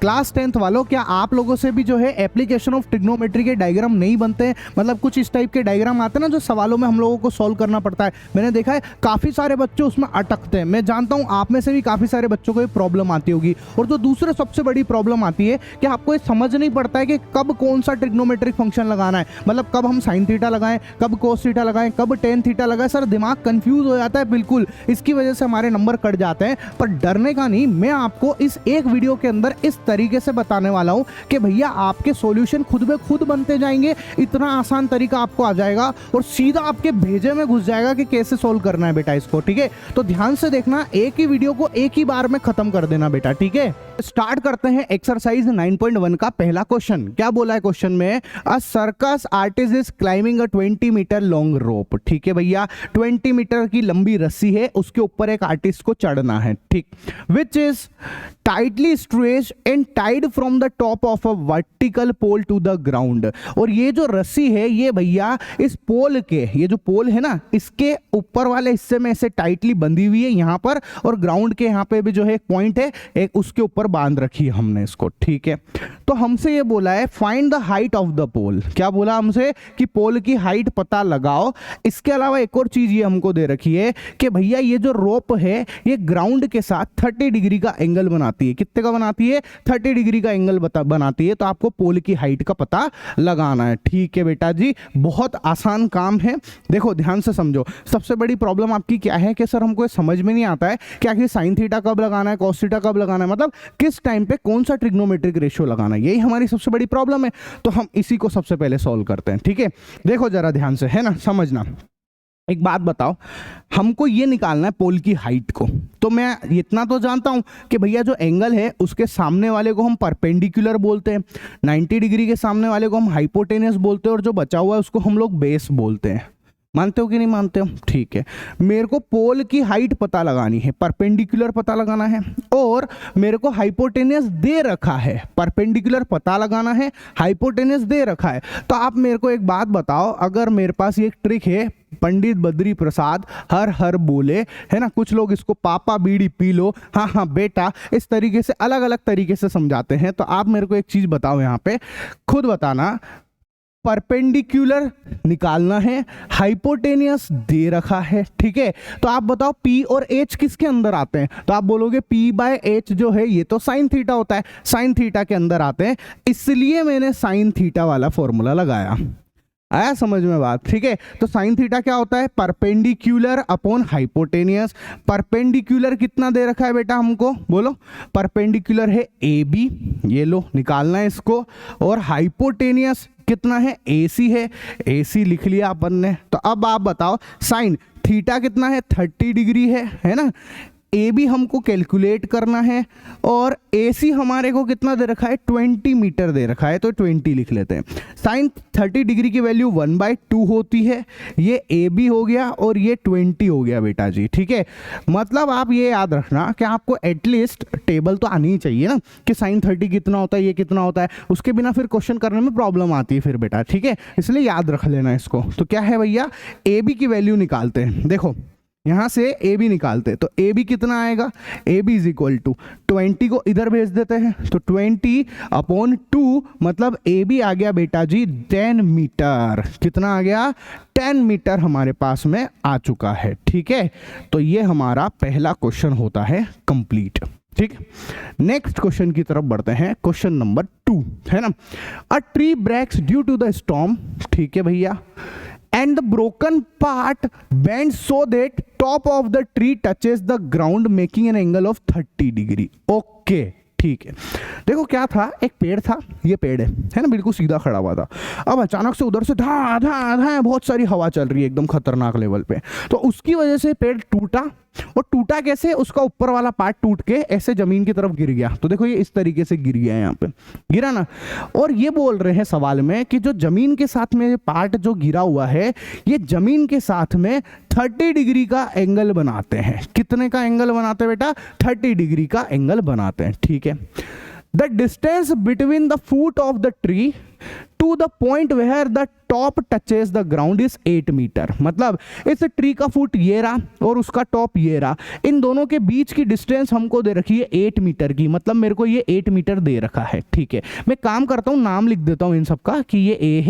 Class 10th वालों, क्या आप लोगों से भी जो है एप्लीकेशन ऑफ ट्रिग्नोमेट्री के डायग्राम नहीं बनते हैं? मतलब कुछ इस टाइप के डायग्राम आते हैं ना जो सवालों में हम लोगों को सॉल्व करना पड़ता है। मैंने देखा है काफ़ी सारे बच्चे उसमें अटकते हैं। मैं जानता हूँ आप में से भी काफ़ी सारे बच्चों को ये प्रॉब्लम आती होगी। और जो दूसरे सबसे बड़ी प्रॉब्लम आती है कि आपको ये समझ नहीं पड़ता है कि कब कौन सा ट्रिग्नोमेट्रिक फंक्शन लगाना है, मतलब कब हम साइन थीटा लगाएं, कब कोस थीटा लगाएं, कब टेन थीटा लगाएं। सर दिमाग कंफ्यूज हो जाता है बिल्कुल, इसकी वजह से हमारे नंबर कट जाते हैं। पर डरने का नहीं, मैं आपको इस एक वीडियो के अंदर इस तरीके से बताने वाला हूं कि भैया आपके सॉल्यूशन खुद ब खुद बनते जाएंगे। इतना आसान तरीका आपको आ जाएगा और सीधा आपके भेजे में घुस जाएगा कि कैसे सोल्व करना है बेटा इसको। ठीक है, तो ध्यान से देखना, एक ही वीडियो को एक ही बार में खत्म कर देना बेटा। ठीक है, स्टार्ट करते हैं एक्सरसाइज 9.1 का पहला क्वेश्चन। क्या बोला है क्वेश्चन में? A circus artist is climbing a 20 metre long rope. ठीक है भैया, 20 मीटर की लंबी रस्सी है, उसके ऊपर एक आर्टिस्ट को चढ़ना है। ठीक, which is tightly stretched and tied from the top of a vertical pole to the ground. और ये जो रस्सी है ये भैया इस पोल के, ये जो पोल है ना, इसके ऊपर वाले हिस्से में ऐसे टाइटली बंधी हुई है यहाँ पर, और ग्राउंड के यहाँ पे भी जो है एक पॉइंट है, एक उसके ऊपर बांध रखी है हमने इसको। ठीक है, तो हमसे ये बोला है find the height of the pole. क्या बोला हमसे? कि पोल की हाइट पता लगाओ। इसके अलावा एक और चीज ये हमको दे रखी है कि भैया ये जो रोप है ये ग्राउंड के साथ 30 डिग्री का एंगल बनाती है। कितने का बनाती है? 30 डिग्री का एंगल बनाती है। तो आपको पोल की हाइट का पता लगाना है। ठीक है बेटा जी, बहुत आसान काम है। देखो ध्यान से समझो, सबसे बड़ी प्रॉब्लम आपकी क्या है कि सर हमको समझ में नहीं आता है कि आखिर साइन थीटा कब लगाना है, कॉस थीटा कब लगाना है, मतलब किस टाइम पे कौन सा ट्रिग्नोमेट्रिक रेशियो लगाना है। यही हमारी सबसे बड़ी प्रॉब्लम है। तो हम इसी को सबसे पहले सॉल्व करते हैं। ठीक है, देखो जरा ध्यान से, है ना, समझना। एक बात बताओ, हमको ये निकालना है पोल की हाइट को। तो मैं इतना तो जानता हूं कि भैया जो एंगल है उसके सामने वाले को हम परपेंडिकुलर बोलते हैं, 90 डिग्री के सामने वाले को हम हाइपोटेनस बोलते हैं, और जो बचा हुआ है उसको हम लोग बेस बोलते हैं। मानते हो कि नहीं मानते हो? ठीक है, मेरे को पोल की हाइट पता लगानी है, परपेंडिकुलर पता लगाना है, और मेरे को हाइपोटेनस दे रखा है। परपेंडिकुलर पता लगाना है, हाइपोटेनस दे रखा है। तो आप मेरे को एक बात बताओ, अगर मेरे पास ये एक ट्रिक है, पंडित बद्री प्रसाद हर हर बोले, है ना, कुछ लोग इसको पापा बीड़ी पी लो, हाँ हाँ बेटा, इस तरीके से अलग अलग तरीके से समझाते हैं। तो आप मेरे को एक चीज बताओ, यहाँ पे खुद बताना, परपेंडिकुलर निकालना है, हाइपोटेनियस दे रखा है। ठीक है, तो आप बताओ P और H किसके अंदर आते हैं? तो आप बोलोगे P/H जो है ये तो साइन थीटा होता है, साइन थीटा के अंदर आते हैं, इसलिए मैंने साइन थीटा वाला फॉर्मूला लगाया। आया समझ में बात? ठीक है, तो साइन थीटा क्या होता है? Perpendicular upon hypotenuse. परपेंडिकुलर कितना दे रखा है बेटा हमको? बोलो, परपेंडिकुलर है AB, ये लो निकालना है इसको, और हाइपोटेनियस कितना है? AC है, AC लिख लिया अपन ने। तो अब आप बताओ साइन थीटा कितना है? 30 डिग्री है ना। AB हमको कैलकुलेट करना है, और AC हमारे को कितना दे रखा है? 20 मीटर दे रखा है, तो 20 लिख लेते हैं। साइन 30 डिग्री की वैल्यू 1/2 होती है। ये AB हो गया और ये 20 हो गया बेटा जी। ठीक है, मतलब आप ये याद रखना कि आपको एटलीस्ट टेबल तो आनी ही चाहिए ना, कि साइन 30 कितना होता है, ये कितना होता है। उसके बिना फिर क्वेश्चन करने में प्रॉब्लम आती है फिर बेटा। ठीक है, इसलिए याद रख लेना इसको। तो क्या है भैया, AB की वैल्यू निकालते हैं। देखो यहां से AB निकालते हैं, तो AB कितना आएगा? AB इज इक्वल टू 20 को इधर भेज देते हैं, तो 20/2, मतलब AB आ गया बेटा जी 10 मीटर। कितना आ गया? 10 मीटर हमारे पास में आ चुका है। ठीक है, तो ये हमारा पहला क्वेश्चन होता है कंप्लीट। ठीक, नेक्स्ट क्वेश्चन की तरफ बढ़ते हैं। क्वेश्चन नंबर 2 है ना, a tree breaks due to the storm. ठीक है भैया, and the broken part bends so that top of the tree touches the ground making an angle of 30 degree. Okay, ठीक है। देखो क्या था, एक पेड़ था, ये पेड़ है ना, बिल्कुल सीधा खड़ा हुआ था। अब अचानक से उधर से धा धा धा बहुत सारी हवा चल रही है एकदम खतरनाक लेवल पे, तो उसकी वजह से पेड़ टूटा। और टूटा कैसे? उसका ऊपर वाला पार्ट टूट के ऐसे जमीन की तरफ गिर गया। तो देखो ये इस तरीके से गिर गया है, यहाँ पे गिरा ना। और ये बोल रहे हैं सवाल में कि जो जमीन के साथ में पार्ट जो गिरा हुआ है, ये जमीन के साथ में 30 डिग्री का एंगल बनाते हैं। कितने का एंगल बनाते हैं बेटा? 30 डिग्री का एंगल बनाते हैं। ठीक है, the distance between the foot of the tree to the point where the top touches the ground is 8 metre. मतलब इस ट्री का फुट ये रहा और उसका टॉप ये रहा, इन दोनों के बीच की डिस्टेंस हमको दे रखी है 8 मीटर की, मतलब मेरे को ये 8 मीटर दे रखा है। ठीक है, मैं काम करता हूँ, नाम लिख देता हूँ इन सब का कि ये ए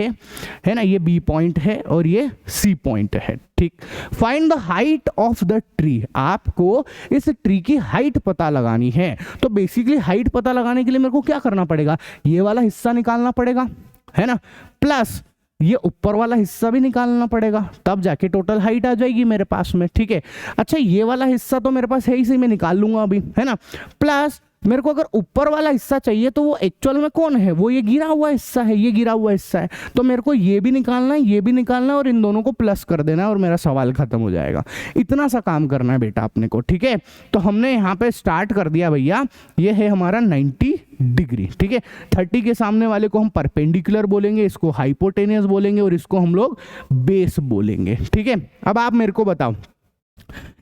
है ना, ये बी पॉइंट है और ये सी पॉइंट है। ठीक, find the height of the tree. आपको इस ट्री की हाइट पता लगानी है। तो बेसिकली हाइट पता लगाने के लिए मेरे को क्या करना पड़ेगा, ये वाला हिस्सा निकालना पड़ेगा, है ना, प्लस ये ऊपर वाला हिस्सा भी निकालना पड़ेगा, तब जाके टोटल हाइट आ जाएगी मेरे पास में। ठीक है, अच्छा ये वाला हिस्सा तो मेरे पास है ही सही, मैं निकाल लूंगा अभी, है ना, प्लस मेरे को अगर ऊपर वाला हिस्सा चाहिए तो वो एक्चुअल में कौन है, वो ये गिरा हुआ हिस्सा है, ये गिरा हुआ हिस्सा है, तो मेरे को ये भी निकालना है, ये भी निकालना है और इन दोनों को प्लस कर देना है और मेरा सवाल खत्म हो जाएगा। इतना सा काम करना है बेटा अपने को। ठीक है, तो हमने यहाँ पे स्टार्ट कर दिया भैया, ये है हमारा 90 डिग्री। ठीक है, 30 के सामने वाले को हम परपेंडिकुलर बोलेंगे, इसको हाइपोटेनियस बोलेंगे और इसको हम लोग बेस बोलेंगे। ठीक है, अब आप मेरे को बताओ,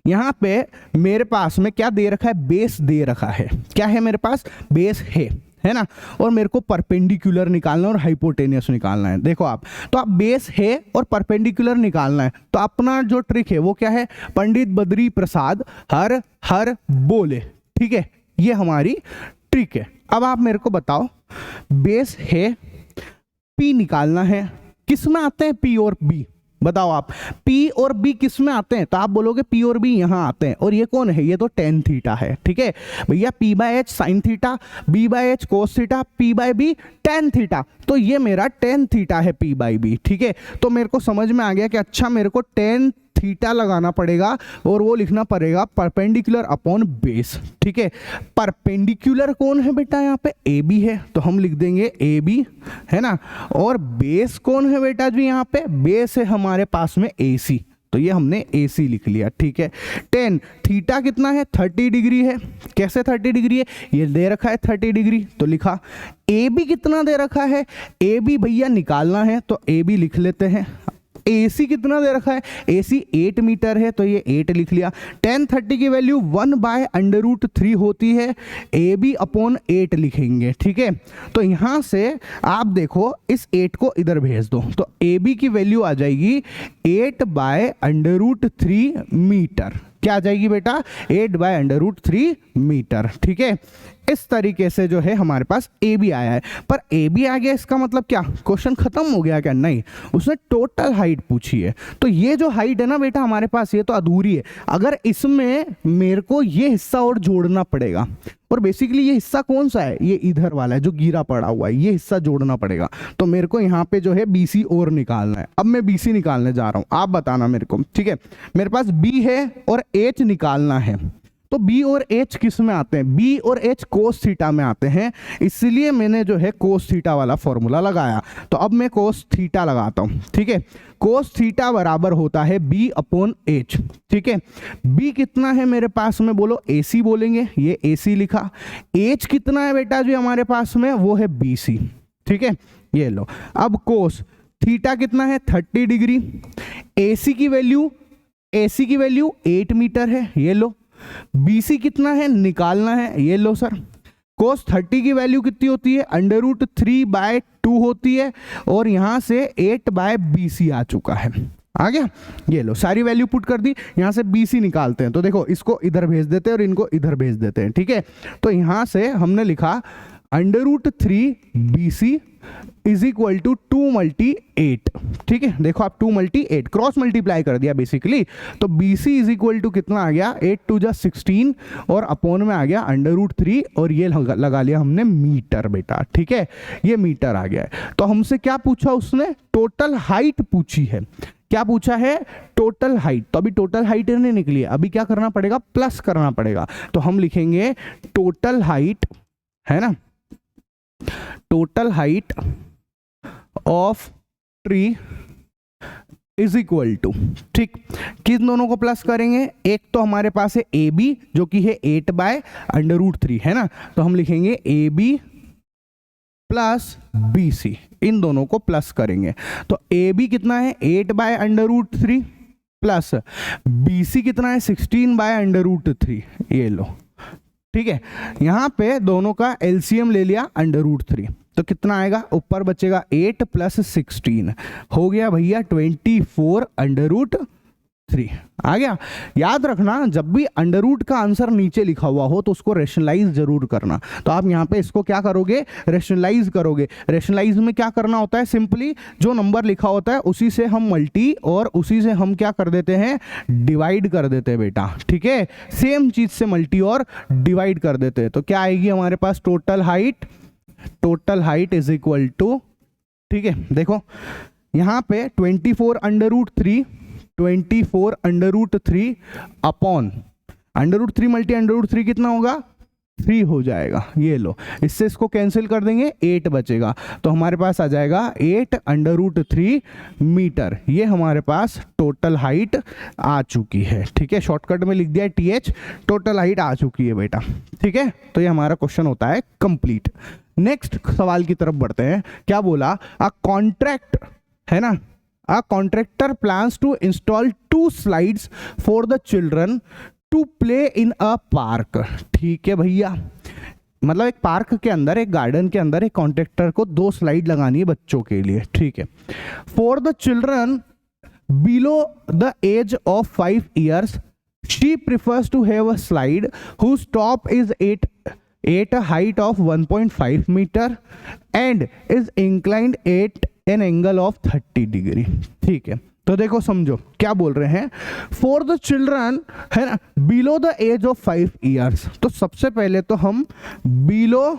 यहां पे मेरे पास में क्या दे रखा है, बेस दे रखा है। क्या है मेरे पास, बेस है ना, और मेरे को परपेंडिकुलर निकालना और हाइपोटेनियस निकालना है। देखो आप, तो आप बेस है और परपेंडिकुलर निकालना है, तो अपना जो ट्रिक है वो क्या है, पंडित बद्री प्रसाद हर हर बोले। ठीक है, ये हमारी ट्रिक है। अब आप मेरे को बताओ, बेस है, पी निकालना है, किस में आते हैं पी और बी, बताओ आप, P और B किस में आते हैं, तो आप बोलोगे P और B यहाँ आते हैं, और ये कौन है, ये तो tan थीटा है। ठीक है भैया, P/H sin theta, B/H cos theta, P/B tan theta, तो ये मेरा tan थीटा है P/B। ठीक है, तो मेरे को समझ में आ गया कि अच्छा मेरे को tan थीटा लगाना पड़ेगा और वो लिखना पड़ेगा परपेंडिकुलर अपॉन बेस। ठीक है, परपेंडिकुलर कौन है बेटा, यहाँ पे ए बी है, तो हम लिख देंगे ए बी, है ना, और बेस कौन है बेटा जी, यहाँ पे बेस है हमारे पास में ए सी, तो ये हमने ए सी लिख लिया। ठीक है, टेन थीटा कितना है, 30 डिग्री है। कैसे 30 डिग्री है, ये दे रखा है 30 डिग्री, तो लिखा। ए बी कितना दे रखा है, ए बी भैया निकालना है, तो ए बी लिख लेते हैं। AC कितना दे रखा है, AC 8 मीटर है, तो ये 8 लिख लिया। tan 30 की वैल्यू 1/√3 होती है, AB अपॉन 8 लिखेंगे। ठीक है, तो यहां से आप देखो इस 8 को इधर भेज दो, तो AB की वैल्यू आ जाएगी 8/√3 मीटर। क्या आ जाएगी बेटा, 8/√3 मीटर। ठीक है, इस तरीके से जो है हमारे पास ए बी आया है। पर ए बी आ गया, इसका मतलब क्या, क्वेश्चन खत्म हो गया क्या, नहीं, उसने टोटल हाइट पूछी है। तो ये जो हाइट है ना बेटा हमारे पास, ये तो अधूरी है, अगर इसमें मेरे को ये हिस्सा और जोड़ना पड़ेगा, और बेसिकली ये हिस्सा कौन सा है, ये इधर वाला है जो गिरा पड़ा हुआ है, ये हिस्सा जोड़ना पड़ेगा। तो मेरे को यहाँ पे जो है BC और निकालना है। अब मैं BC निकालने जा रहा हूँ, आप बताना मेरे को। ठीक है, मेरे पास B है और H निकालना है, तो B और H किस में आते हैं, B और H कोस थीटा में आते हैं, इसलिए मैंने जो है कोस थीटा वाला फॉर्मूला लगाया। तो अब मैं कोस थीटा लगाता हूं। ठीक है, कोस थीटा बराबर होता है B अपॉन H। ठीक है, B कितना है मेरे पास में, बोलो AC बोलेंगे, ये AC लिखा। H कितना है बेटा जो हमारे पास में, वो है BC। ठीक है, ये लो। अब कोस थीटा कितना है, 30 डिग्री। AC की वैल्यू 8 मीटर है, ये लो। BC कितना है निकालना है, ये लो सर। कोस 30 की वैल्यू कितनी होती है, √3/2 होती है, और यहां से 8/BC आ चुका है, आ गया। ये लो, सारी वैल्यू पुट कर दी, यहां से BC निकालते हैं, तो देखो इसको इधर भेज देते हैं और इनको इधर भेज देते हैं। ठीक है, तो यहां से हमने लिखा √3BC इज इक्वल टू 2 × 8। ठीक है, देखो आप 2 × 8 क्रॉस मल्टीप्लाई कर दिया बेसिकली, तो BC इज इक्वल टू कितना आ गया, 8 × 2 = 16, और अपॉन में आ गया √3, और ये लगा लिया हमने मीटर बेटा। ठीक है, ये मीटर आ गया है। तो हमसे क्या पूछा उसने, टोटल हाइट पूछी है। क्या पूछा है, टोटल हाइट। तो अभी टोटल हाइट नहीं निकली है, अभी क्या करना पड़ेगा, प्लस करना पड़ेगा। तो हम लिखेंगे टोटल हाइट, है ना, total height of tree is equal to, ठीक, किस दोनों को प्लस करेंगे, एक तो हमारे पास है ए बी जो कि है 8/√3, है ना, तो हम लिखेंगे A B plus B C, इन दोनों को प्लस करेंगे। तो ए बी कितना है 8/√3 प्लस बी सी कितना है 16/√3, ये लो। ठीक है, यहां पे दोनों का एलसीएम ले लिया √3, तो कितना आएगा, ऊपर बचेगा 8 + 16 हो गया भैया 24√3 आ गया। याद रखना जब भी अंडर रूट का आंसर नीचे लिखा हुआ हो तो उसको रेशनलाइज जरूर करना। तो आप यहाँ पे इसको क्या करोगे, रेशनलाइज करोगे। रेशनलाइज में क्या करना होता है, सिंपली जो नंबर लिखा होता है उसी से हम मल्टी और उसी से हम क्या कर देते हैं, डिवाइड कर देते हैं बेटा, ठीक है। सेम चीज से मल्टी और डिवाइड कर देते हैं तो क्या आएगी हमारे पास, total height is equal to, ठीक है। देखो यहाँ पे 24√3 अपॉन √3 मल्टी √3 कितना होगा, 3 हो जाएगा। ये लो, इससे इसको कैंसिल कर देंगे, 8 बचेगा। तो हमारे पास आ जाएगा 8√3 मीटर। ये हमारे पास टोटल हाइट आ चुकी है, ठीक है। शॉर्टकट में लिख दिया TH, टोटल हाइट आ चुकी है बेटा, ठीक है। तो ये हमारा क्वेश्चन होता है कंप्लीट। नेक्स्ट सवाल की तरफ बढ़ते हैं। क्या बोला, अ कॉन्ट्रैक्ट है ना, a contractor plans to install 2 slides for the children to play in a park। ठीक है भैया, मतलब एक पार्क के अंदर, एक गार्डन के अंदर एक कॉन्ट्रैक्टर को 2 स्लाइड लगानी है बच्चों के लिए, ठीक है। For the children below the age of 5 years she prefers to have a slide whose top is 8 a height of 1.5 meter and is inclined at an angle of 30 degree। ठीक है, तो देखो समझो क्या बोल रहे हैं, फॉर द चिल्ड्रन है ना below the age of 5 years। तो सबसे पहले तो हम बिलो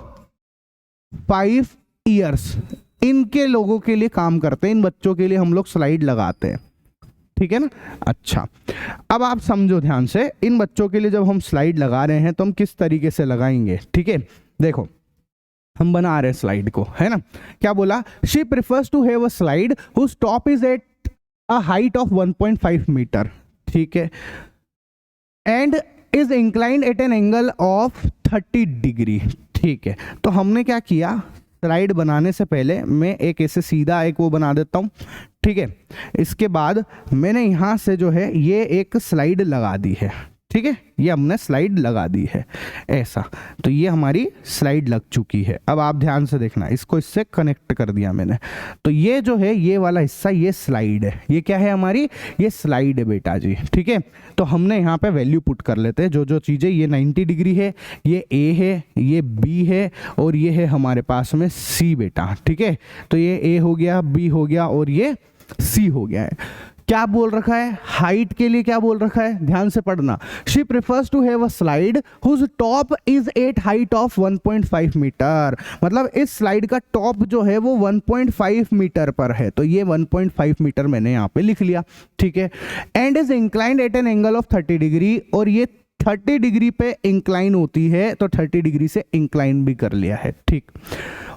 5 years इनके लोगों के लिए काम करते हैं, इन बच्चों के लिए हम लोग स्लाइड लगाते हैं, ठीक है ना। अच्छा, अब आप समझो ध्यान से, इन बच्चों के लिए जब हम स्लाइड लगा रहे हैं तो हम किस तरीके से लगाएंगे, ठीक है। देखो हम बना रहे हैं स्लाइड को, है ना। क्या बोला, she prefers to have a slide whose top is at a height of 1.5 metre, ठीक है, and is inclined at an angle of 30 degree, ठीक है। तो हमने क्या किया, स्लाइड बनाने से पहले मैं एक ऐसे सीधा एक वो बना देता हूँ, ठीक है। इसके बाद मैंने यहाँ से जो है ये एक स्लाइड लगा दी है, ठीक है, ये हमने स्लाइड लगा दी है ऐसा। तो ये हमारी स्लाइड लग चुकी है। अब आप ध्यान से देखना, इसको इससे कनेक्ट कर दिया मैंने। तो ये जो है ये वाला हिस्सा ये स्लाइड है, ये क्या है हमारी, ये स्लाइड है बेटा जी, ठीक है। तो हमने यहाँ पे वैल्यू पुट कर लेते हैं, जो जो चीज़ें, ये 90 डिग्री है, ये A है, ये B है और ये है हमारे पास में C बेटा, ठीक है। तो ये A हो गया, B हो गया और ये C हो गया है। क्या बोल रखा है, हाइट के लिए क्या बोल रखा है, ध्यान से पढ़ना। She prefers to have a slide whose top is at height of 1.5 metre. मतलब इस स्लाइड का टॉप जो है वो 1.5 मीटर पर है, तो ये 1.5 मीटर मैंने यहाँ पे लिख लिया, ठीक है। And is inclined at an angle of 30 degree, और ये 30 डिग्री पे इंक्लाइन होती है, तो 30 डिग्री से इंक्लाइन भी कर लिया है, ठीक।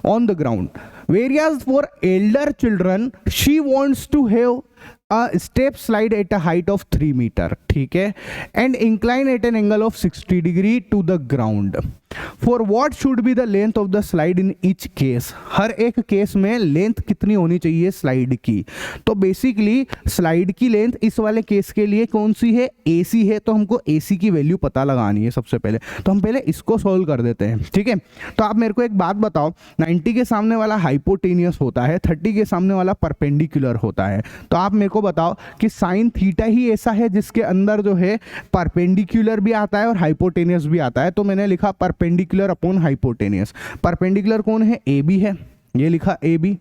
On the ground whereas for elder children she wants to have a step slide at a height of 3 meter, ठीक है, and incline at an angle of 60 degree to the ground। For what should be the length of the slide in each case? हर एक case में length कितनी होनी चाहिए slide की। तो basically slide की लेंथ इस वाले केस के लिए कौन सी है, AC है, तो हमको AC की वैल्यू पता लगानी है सबसे पहले। तो हम पहले इसको सॉल्व कर देते हैं, ठीक है। तो आप मेरे को एक बात बताओ, 90 के सामने वाला हाइपोटेनियस होता है, 30 के सामने वाला परपेंडिकुलर होता है। तो आप मेरे को बताओ कि साइन थीटा ही ऐसा है जिसके अंदर जो है परपेंडिकुलर भी आता है और हाइपोटेनियस भी आता है। तो मैंने लिखा परपेंडिकुलर अपॉन हाइपोटेनियस। परपेंडिकुलर कौन है, AB है, ये लिखा AB।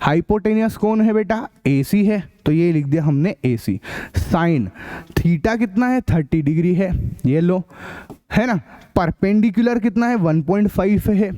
हाइपोटेनियस कौन है बेटा, AC है, तो ये लिख दिया हमने AC। साइन थीटा कितना है, 30 डिग्री है, ये लो, है ना। परपेंडिकुलर कितना है, 1.5 है,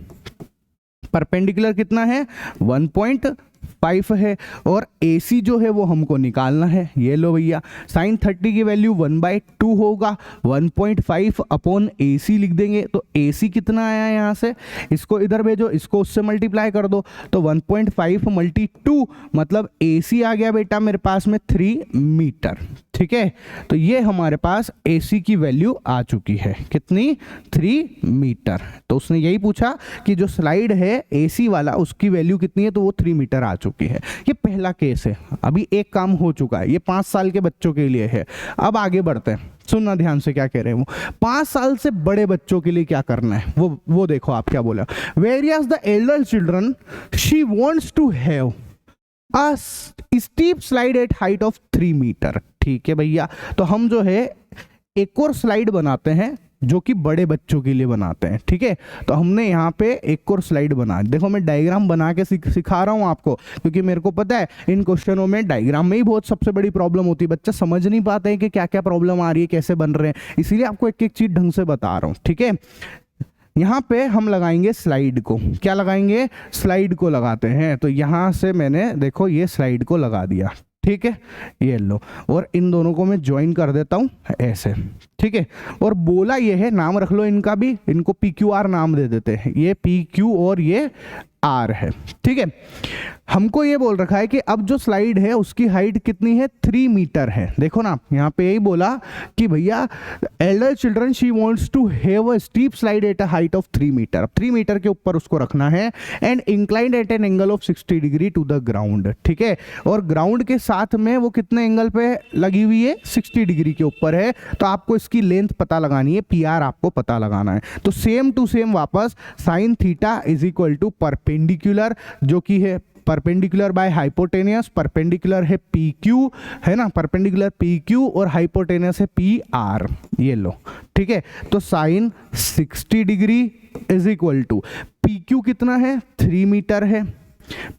परपेंडिकुलर कितना है, 1.5 है, और AC जो है वो हमको निकालना है, ये लो भैया। साइन 30 की वैल्यू 1/2 होगा, 1.5 अपॉन AC लिख देंगे। तो AC कितना आया यहाँ से, इसको इधर भेजो, इसको उससे मल्टीप्लाई कर दो, तो 1.5 × 2 मतलब AC आ गया बेटा मेरे पास में 3 मीटर, ठीक। ठीक है, तो ये हमारे पास AC की वैल्यू आ चुकी है, कितनी, 3 मीटर। तो उसने यही पूछा कि जो स्लाइड है AC वाला उसकी वैल्यू कितनी है, तो वो 3 मीटर आ चुकी है। ये पहला केस है, अभी एक काम हो चुका है, ये 5 साल के बच्चों के लिए है। अब आगे बढ़ते हैं, सुनना ध्यान से क्या कह रहे हैं वो। 5 साल से बड़े बच्चों के लिए क्या करना है वो देखो आप क्या बोला, whereas the elder children she wants to have a steep slide at height of 3 metre. ठीक है भैया, तो हम जो है एक और स्लाइड बनाते हैं जो कि बड़े बच्चों के लिए बनाते हैं। ठीक है, तो हमने यहाँ पे एक और स्लाइड बना, देखो मैं डायग्राम बना के सिखा रहा हूँ आपको, क्योंकि मेरे को पता है इन क्वेश्चनों में डायग्राम में ही बहुत सबसे बड़ी प्रॉब्लम होती है, बच्चा समझ नहीं पाते हैं कि क्या क्या प्रॉब्लम आ रही है, कैसे बन रहे हैं, इसीलिए आपको एक एक चीज ढंग से बता रहा हूँ। ठीक है, यहाँ पे हम लगाएंगे स्लाइड को, क्या लगाएंगे, स्लाइड को लगाते हैं। तो यहाँ से मैंने देखो ये स्लाइड को लगा दिया, ठीक है, ये लो, और इन दोनों को मैं ज्वाइन कर देता हूँ ऐसे। ठीक है, और बोला ये है, नाम रख लो इनका भी, इनको PQR नाम दे देते हैं, ये PQ और ये R है। ठीक है, हमको ये बोल रखा है कि अब जो स्लाइड है उसकी हाइट कितनी है, 3 मीटर है। देखो ना यहाँ पे यही बोला कि भैया elder children she wants to have a steep slide at a height of 3 metre, 3 metre के ऊपर उसको रखना है, and inclined at an angle of 60 degree to the ground. ठीक है, और ग्राउंड के साथ में वो कितने एंगल पे लगी हुई है, 60 डिग्री के ऊपर है। तो आपको इसकी लेंथ पता लगानी है, PR आपको पता लगाना है। तो सेम टू सेम वापस sine theta is equal to perpendicular, जो कि है परपेंडिकुलर बाय हाइपोटेनियस, परपेंडिकुलर है PQ, है ना, परपेंडिकुलर PQ और हाइपोटेनियस है PR, ये लो। ठीक है, तो sine 60 degree is equal to PQ कितना है, 3 मीटर है,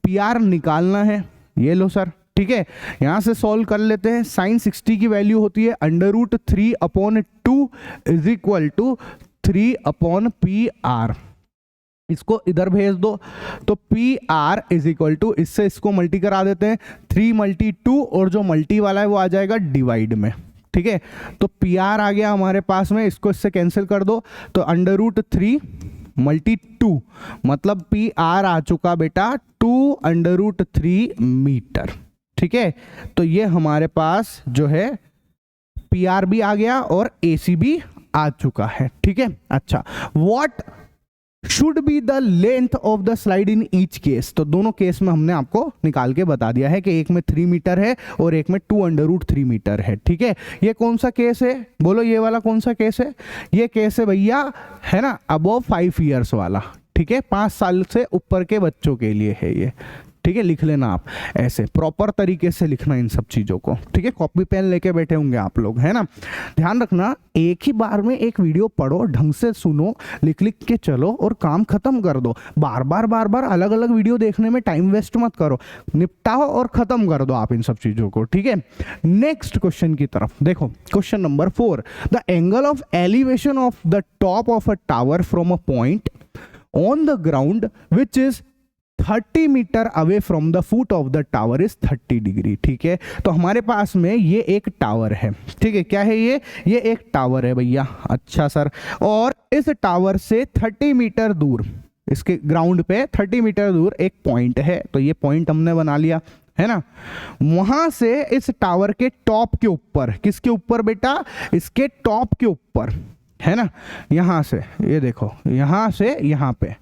PR निकालना है, ये लो सर। ठीक है, यहां से सॉल्व कर लेते हैं। साइन 60 की वैल्यू होती है √3/2 इज इक्वल टू 3/PR। इसको इधर भेज दो, तो PR इज इक्वल टू, इससे इसको मल्टी करा देते हैं, 3 × 2, और जो मल्टी वाला है वो आ जाएगा डिवाइड में। ठीक है, तो PR आ गया हमारे पास में, इसको इससे कैंसिल कर दो, तो √3 × 2 मतलब PR आ चुका बेटा 2√3 मीटर। ठीक है, तो ये हमारे पास जो है PR भी आ गया और AC भी आ चुका है। ठीक है, अच्छा, what should be the length of the slide in each case. तो दोनों केस में हमने आपको निकाल के बता दिया है कि एक में 3 मीटर है और एक में 2√3 मीटर है। ठीक है, ये कौन सा केस है, बोलो ये वाला कौन सा केस है, ये केस है भैया, है ना, अबव 5 ईयर्स वाला। ठीक है, 5 साल से ऊपर के बच्चों के लिए है ये। ठीक है, लिख लेना आप ऐसे प्रॉपर तरीके से लिखना इन सब चीज़ों को। ठीक है, कॉपी पेन लेके बैठे होंगे आप लोग, है ना, ध्यान रखना, एक ही बार में एक वीडियो पढ़ो, ढंग से सुनो, लिख लिख के चलो और काम खत्म कर दो। बार बार अलग अलग वीडियो देखने में टाइम वेस्ट मत करो, निपटाओ और खत्म कर दो आप इन सब चीज़ों को। ठीक है, नेक्स्ट क्वेश्चन की तरफ देखो, question number 4, the angle of elevation of the top of a tower from a point on the ground which is 30 metre away from the foot of the tower is 30 degree. ठीक है, तो हमारे पास में ये एक टावर है। ठीक है, क्या है ये एक टावर है भैया। अच्छा सर, और इस टावर से 30 मीटर दूर, इसके ग्राउंड पे 30 मीटर दूर एक पॉइंट है। तो ये पॉइंट हमने बना लिया, है ना, वहां से इस टावर के टॉप के ऊपर, किसके ऊपर बेटा, इसके टॉप के ऊपर, है ना, यहां से ये देखो, यहां से यहां पे।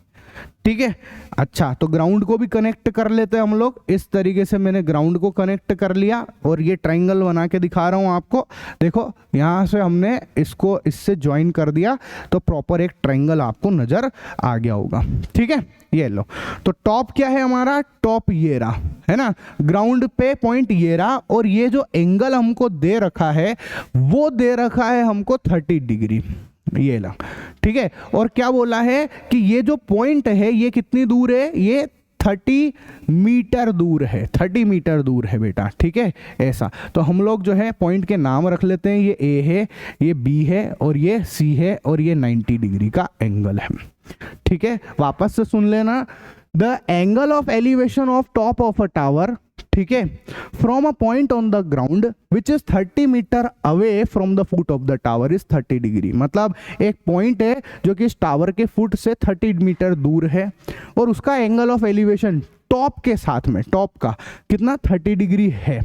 ठीक है, अच्छा, तो ग्राउंड को भी कनेक्ट कर लेते हैं हम लोग। इस तरीके से मैंने ग्राउंड को कनेक्ट कर लिया और ये ट्रायंगल बना के दिखा रहा हूं आपको। देखो, यहां से हमने इसको इससे ज्वाइन कर दिया, तो प्रॉपर एक ट्रायंगल आपको नजर आ गया होगा। ठीक है, ये लो, तो टॉप क्या है हमारा, टॉप ये रहा, है ना, ग्राउंड पे पॉइंट ये रहा, और ये जो एंगल हमको दे रखा है वो दे रखा है हमको 30 डिग्री, ये ला। ठीक है, और क्या बोला है कि ये जो पॉइंट है ये कितनी दूर है, ये 30 मीटर दूर है, 30 मीटर दूर है बेटा। ठीक है, ऐसा, तो हम लोग जो है पॉइंट के नाम रख लेते हैं, ये A है, ये B है और ये C है, और ये 90 डिग्री का एंगल है। ठीक है, वापस से सुन लेना, the angle of elevation of top of a tower, ठीक है, from a point on the ground which is 30 metre away from the foot of the tower is 30 degree. मतलब एक पॉइंट है जो कि इस टावर के फुट से 30 मीटर दूर है, और उसका एंगल ऑफ एलिवेशन टॉप के साथ में, टॉप का कितना, 30 डिग्री है।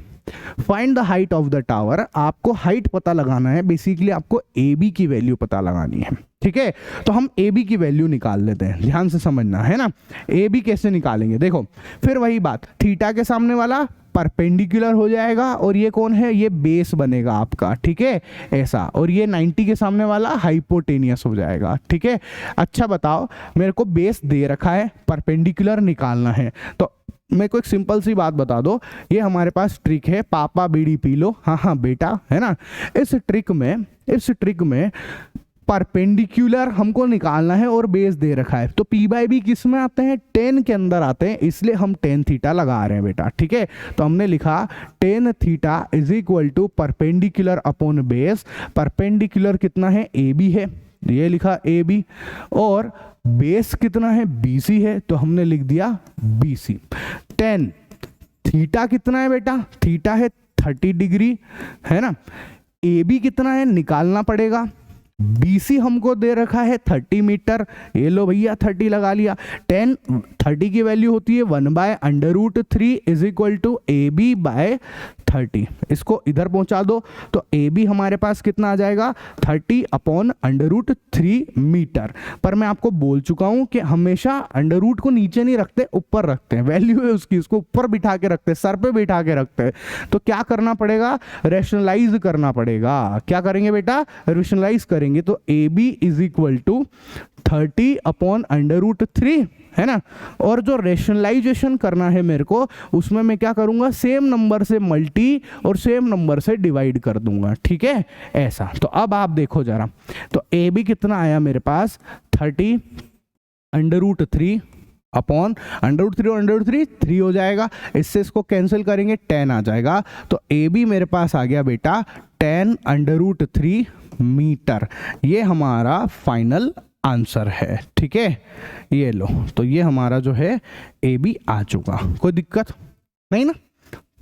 Find the height of the tower, आपको हाइट पता लगाना है, बेसिकली आपको ए बी की वैल्यू पता लगानी है, ठीक है। तो हम ए बी की वैल्यू निकाल लेते हैं, ध्यान से समझना है ना। ए बी कैसे निकालेंगे, देखो फिर वही बात, थीटा के सामने वाला परपेंडिकुलर हो जाएगा और ये कौन है, ये बेस बनेगा आपका, ठीक है ऐसा, और ये 90 के सामने वाला हाइपोटेनियस हो जाएगा, ठीक है। अच्छा बताओ, मेरे को बेस दे रखा है, परपेंडिकुलर निकालना है, तो मेरे को एक सिंपल सी बात बता दो, ये हमारे पास ट्रिक है, पापा बीड़ी पी लो, हाँ हाँ बेटा, है ना। इस ट्रिक में परपेंडिकुलर हमको निकालना है और बेस दे रखा है, तो पी बाई बी किस में आते हैं, टेन के अंदर आते हैं, इसलिए हम टेन थीटा लगा रहे हैं बेटा, ठीक है। तो हमने लिखा tan theta is equal to perpendicular upon base, perpendicular कितना है, ए बी है, ये लिखा ए बी, और बेस कितना है, बी सी है, तो हमने लिख दिया बी सी। टेन थीटा कितना है बेटा, थीटा है 30 डिग्री, है ना। ए बी कितना है निकालना पड़ेगा, BC हमको दे रखा है 30 मीटर, ये लो भैया 30 लगा लिया। 30 की वैल्यू होती है 1/√3 is equal to AB by 30, इसको इधर पहुंचा दो तो AB हमारे पास कितना आ जाएगा 30/√3 मीटर। पर मैं आपको बोल चुका हूं कि हमेशा अंडर रूट को नीचे नहीं रखते, ऊपर रखते हैं, वैल्यू है उसकी, उसको ऊपर बिठा के रखते हैं, सर पे बिठा के रखते हैं। तो क्या करना पड़ेगा, रैशनलाइज करना पड़ेगा। क्या करेंगे बेटा, रैशनलाइज करेंगे, तो AB इज इक्वल टू 30/√3, है ना। और जो रेशनलाइजेशन करना है मेरे को, उसमें मैं क्या करूंगा, सेम नंबर से मल्टी और सेम नंबर से डिवाइड कर दूंगा, ठीक है ऐसा। तो अब आप देखो जरा, तो ए बी कितना आया मेरे पास 30/√3 अपॉन √3 और √3 3 हो जाएगा, इससे इसको कैंसिल करेंगे 10 आ जाएगा। तो ए बी मेरे पास आ गया बेटा 10/√3 मीटर। ये हमारा फाइनल आंसर है, ठीक है। ये लो, तो ये हमारा जो है ए बी आ चुका, कोई दिक्कत नहीं ना,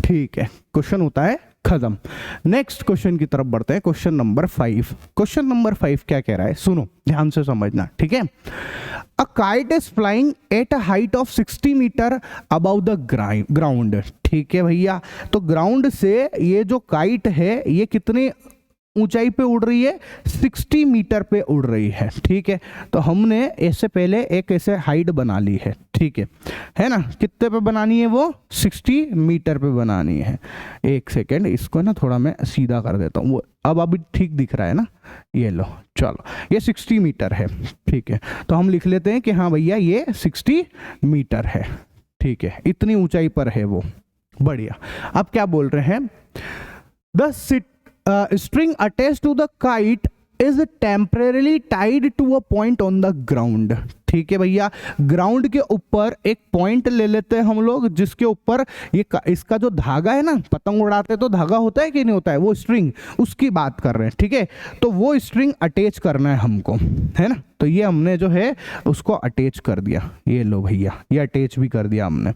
ठीक है। क्वेश्चन होता है खत्म। नेक्स्ट क्वेश्चन की तरफ बढ़ते हैं, क्वेश्चन नंबर 5। क्वेश्चन नंबर 5 क्या कह रहा है, सुनो ध्यान से समझना, ठीक है। A kite is flying at a height of 60 metre above the ground, ठीक है भैया। तो ग्राउंड से ये जो काइट है ये कितने ऊंचाई पे उड़ रही है, 60 मीटर पे उड़ रही है, ठीक है। तो हमने इससे पहले एक ऐसे हाइट बना ली है, ठीक है ना। कितने पे बनानी है वो, 60 मीटर पे बनानी है। एक सेकेंड, इसको ना थोड़ा मैं सीधा कर देता हूँ, वो अब अभी ठीक दिख रहा है ना। ये लो, चलो ये 60 मीटर है, ठीक है। तो हम लिख लेते हैं कि हाँ भैया ये 60 मीटर है, ठीक है, इतनी ऊंचाई पर है वो, बढ़िया। अब क्या बोल रहे हैं, the string attached to the kite is temporarily tied to a point on the ground, ठीक है भैया। ग्राउंड के ऊपर एक पॉइंट ले लेते हैं हम लोग, जिसके ऊपर ये इसका जो धागा है ना, पतंग उड़ाते तो धागा होता है कि नहीं होता है, वो स्ट्रिंग, उसकी बात कर रहे हैं, ठीक है। तो वो स्ट्रिंग अटैच करना है हमको, है ना। तो ये हमने जो है उसको अटैच कर दिया, ये लो भैया, ये अटैच भी कर दिया हमने।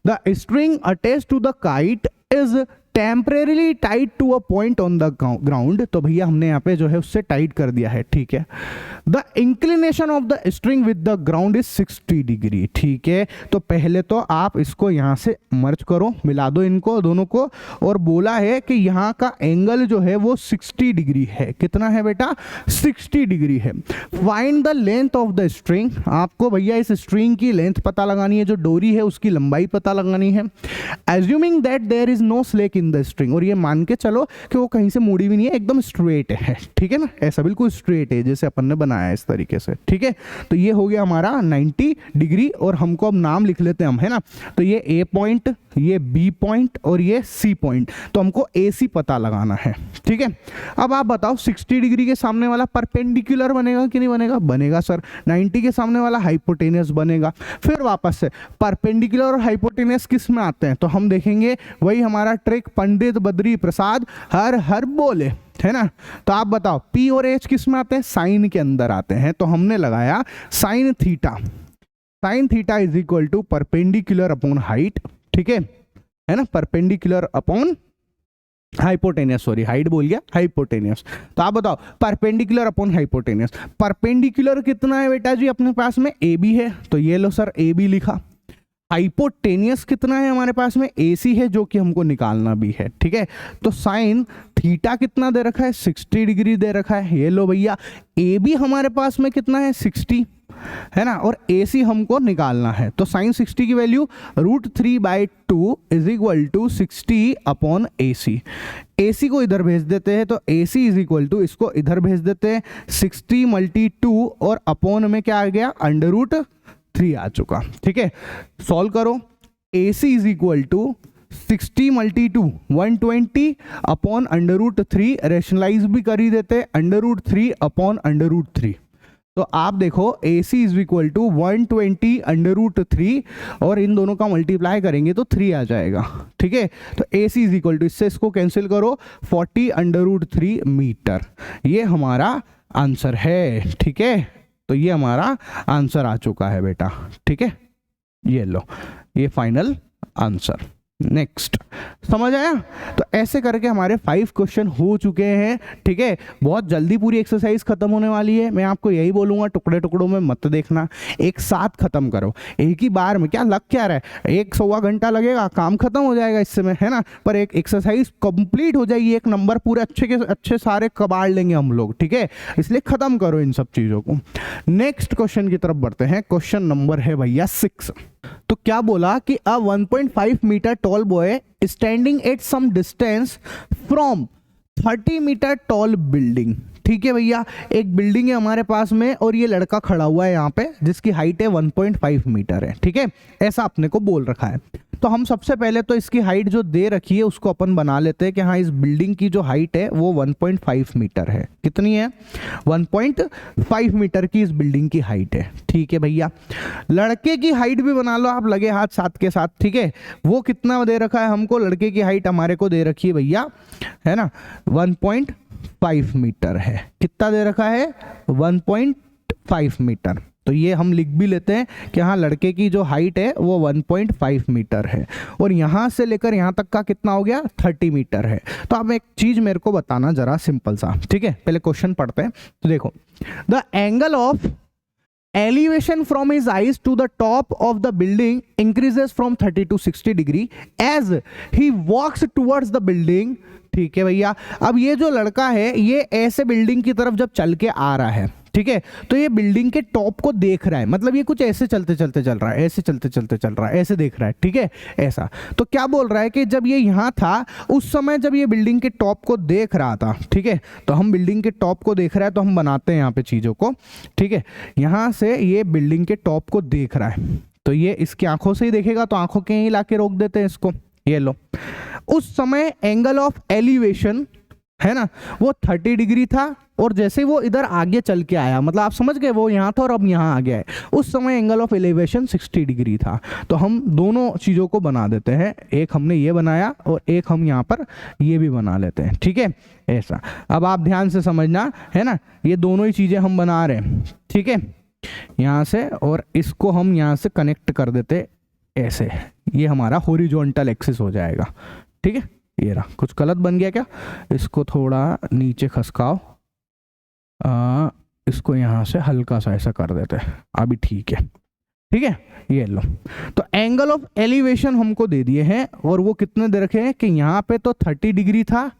The string attach to the kite is temporarily tied to a point on the ground, तो भैया हमने यहाँ पे जो है उससे टाइट कर दिया है, ठीक है। The inclination of the string with the ground is 60 degree, ठीक है। तो पहले तो आप इसको यहाँ से मर्ज करो, मिला दो इनको दोनों को, और बोला है कि यहाँ का एंगल जो है वो 60 डिग्री है। कितना है बेटा, 60 डिग्री है। Find the length of the string, आपको भैया इस स्ट्रिंग की लेंथ पता लगानी है, जो डोरी है उसकी लंबाई पता लगानी है। Assuming that there is no slack in the string, और ये मान के चलो कि वो कहीं से मुड़ी भी नहीं है, एकदम स्ट्रेट है, ठीक है ना, ऐसा बिल्कुल स्ट्रेट है जैसे अपन ने बनाया है इस तरीके से, ठीक है। तो ये हो गया हमारा 90 डिग्री, और हमको अब नाम लिख लेते हैं हम, है ना। तो ये ए पॉइंट, ये बी पॉइंट और ये सी पॉइंट, तो हमको ए सी पता लगाना है, ठीक है। अब आप बताओ 60 डिग्री के सामने वाला परपेंडिकुलर बनेगा कि नहीं बनेगा, बनेगा सर। 90 के सामने वाला हाइपोटेनियस बनेगा। फिर वापस से परपेंडिकुलर और हाइपोटेनियस किस में आते हैं, तो हम देखेंगे वही हमारा ट्रिक, पंडित बद्री प्रसाद हर हर बोले, है ना। तो आप बताओ P और H किस में आते हैं, साइन के अंदर आते हैं। तो हमने लगाया sine theta, sine theta is equal to perpendicular upon height, ठीक है ना, perpendicular upon hypotenuse, sorry height बोल गया, हाइपोटेनियस। तो आप बताओ परपेंडिकुलर अपॉन हाइपोटेनियस, परपेंडिकुलर कितना है बेटा जी अपने पास में, AB है, तो ये लो सर AB लिखा। हाइपोटेनियस कितना है हमारे पास में, AC है जो कि हमको निकालना भी है, ठीक है। तो साइन थीटा कितना दे रखा है, 60 डिग्री दे रखा है, ये लो भैया। AB हमारे पास में कितना है, 60 है ना, और AC हमको निकालना है। तो साइन 60 की value √3/2 is equal to 60 upon AC। AC को इधर भेज देते हैं, तो AC इज इक्वल टू, इसको इधर भेज देते हैं, 60 × 2 और अपॉन में क्या आ गया, √3 आ चुका, ठीक है। सॉल्व करो, AC is equal to 60 × 2 120 upon √3, rationalise भी कर ही देते, √3 अपॉन √3। तो आप देखो AC इज इक्वल टू 120 √3 और इन दोनों का मल्टीप्लाई करेंगे तो 3 आ जाएगा, ठीक है। तो AC इज इक्वल टू, इससे इसको कैंसिल करो, 40 √3 मीटर। ये हमारा आंसर है, ठीक है। तो ये हमारा आंसर आ चुका है बेटा, ठीक है। ये लो, ये फाइनल आंसर। नेक्स्ट, समझ आया। तो ऐसे करके हमारे 5 क्वेश्चन हो चुके हैं, ठीक है। बहुत जल्दी पूरी एक्सरसाइज खत्म होने वाली है। मैं आपको यही बोलूंगा, टुकड़े टुकड़ों में मत देखना, एक साथ खत्म करो एक ही बार में। क्या लग क्या रहा है, 1-1.25 घंटा लगेगा, काम खत्म हो जाएगा इससे में, है ना। पर एक एक्सरसाइज कंप्लीट हो जाएगी, एक नंबर पूरे अच्छे के अच्छे सारे कबाड़ लेंगे हम लोग, ठीक है। इसलिए खत्म करो इन सब चीजों को। नेक्स्ट क्वेश्चन की तरफ बढ़ते हैं। क्वेश्चन नंबर है भैया 6। तो क्या बोला कि a 1.5 metre tall boy standing at some distance from 30 metre tall building, ठीक है भैया। एक बिल्डिंग है हमारे पास में और ये लड़का खड़ा हुआ है यहाँ पे, जिसकी हाइट है 1.5 मीटर है, ठीक है। ऐसा अपने को बोल रखा है। तो हम सबसे पहले तो इसकी हाइट जो दे रखी है उसको अपन बना लेते हैं कि हाँ, इस बिल्डिंग की जो हाइट है वो 1.5 मीटर है। कितनी है, 1.5 मीटर की इस बिल्डिंग की हाइट है, ठीक है भैया। लड़के की हाइट भी बना लो आप लगे हाथ साथ के साथ, ठीक है। वो कितना दे रखा है हमको, लड़के की हाइट हमारे को दे रखी है भैया, है ना, 1.5 मीटर है। कितना दे रखा है, 1.5 मीटर। तो ये हम लिख भी लेते हैं कि हाँ, लड़के की जो हाइट है वो 1.5 मीटर है और यहाँ से लेकर यहाँ तक का कितना हो गया, 30 मीटर है। तो अब एक चीज मेरे को बताना जरा सिंपल सा, ठीक है। पहले क्वेश्चन पढ़ते हैं। तो देखो, the angle of elevation from his eyes to the top of the building increases from 30 to 60 degree as he walks towards the building, ठीक है भैया। अब ये जो लड़का है ये ऐसे बिल्डिंग की तरफ जब चल के आ रहा है, ठीक है, तो ये बिल्डिंग के टॉप को देख रहा है, मतलब ये कुछ ऐसे चलते चलते चल रहा है, ऐसे चलते चलते चल रहा है, ऐसे देख रहा है, ठीक है, ऐसा। तो क्या बोल रहा है कि जब ये यहाँ था उस समय जब ये बिल्डिंग के टॉप को देख रहा था, ठीक है। तो हम बिल्डिंग के टॉप को देख रहा है, तो हम बनाते हैं यहाँ पे चीजों को, ठीक है। यहाँ से ये बिल्डिंग के टॉप को देख रहा है, तो ये इसकी आंखों से ही देखेगा, तो आंखों के यहीं लाके रोक देते हैं इसको, ये लो। उस समय एंगल ऑफ एलिवेशन है ना वो 30 डिग्री था और जैसे वो इधर आगे चल के आया, मतलब आप समझ गए, वो यहाँ था और अब यहाँ आ गया है, उस समय एंगल ऑफ एलिवेशन 60 डिग्री था। तो हम दोनों चीज़ों को बना देते हैं, एक हमने ये बनाया और एक हम यहाँ पर ये भी बना लेते हैं, ठीक है, ऐसा। अब आप ध्यान से समझना, है ना, ये दोनों ही चीज़ें हम बना रहे हैं, ठीक है, यहाँ से, और इसको हम यहाँ से कनेक्ट कर देते ऐसे, ये हमारा हॉरिजॉन्टल एक्सिस हो जाएगा, ठीक है। ये रहा, कुछ गलत बन गया क्या, इसको थोड़ा नीचे खसकाओ, इसको यहाँ से हल्का सा ऐसा कर देते हैं, अभी ठीक है, ठीक है। ये लो, तो एंगल ऑफ एलिवेशन हमको दे दिए हैं और वो कितने दे रखे हैं कि यहाँ पे तो 30 डिग्री था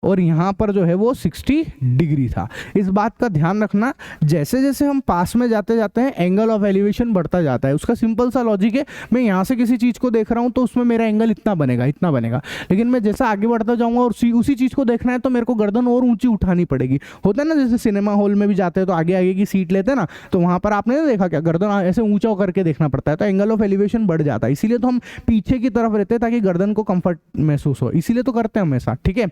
और यहाँ पर जो है वो 60 डिग्री था। इस बात का ध्यान रखना, जैसे जैसे हम पास में जाते जाते हैं एंगल ऑफ एलिवेशन बढ़ता जाता है। उसका सिंपल सा लॉजिक है, मैं यहाँ से किसी चीज़ को देख रहा हूँ तो उसमें मेरा एंगल इतना बनेगा, इतना बनेगा, लेकिन मैं जैसा आगे बढ़ता जाऊँगा और उसी चीज़ को देखना है तो मेरे को गर्दन और ऊँची उठानी पड़ेगी। होता है ना, जैसे सिनेमा हॉल में भी जाते हैं तो आगे आगे की सीट लेते हैं ना, तो वहाँ पर आपने देखा क्या, गर्दन ऐसे ऊँचा करके देखना पड़ता है, तो एंगल ऑफ एलिवेशन बढ़ जाता है। इसीलिए तो हम पीछे की तरफ रहते हैं ताकि गर्दन को कंफर्ट महसूस हो, इसीलिए तो करते हैं हमेशा, ठीक है।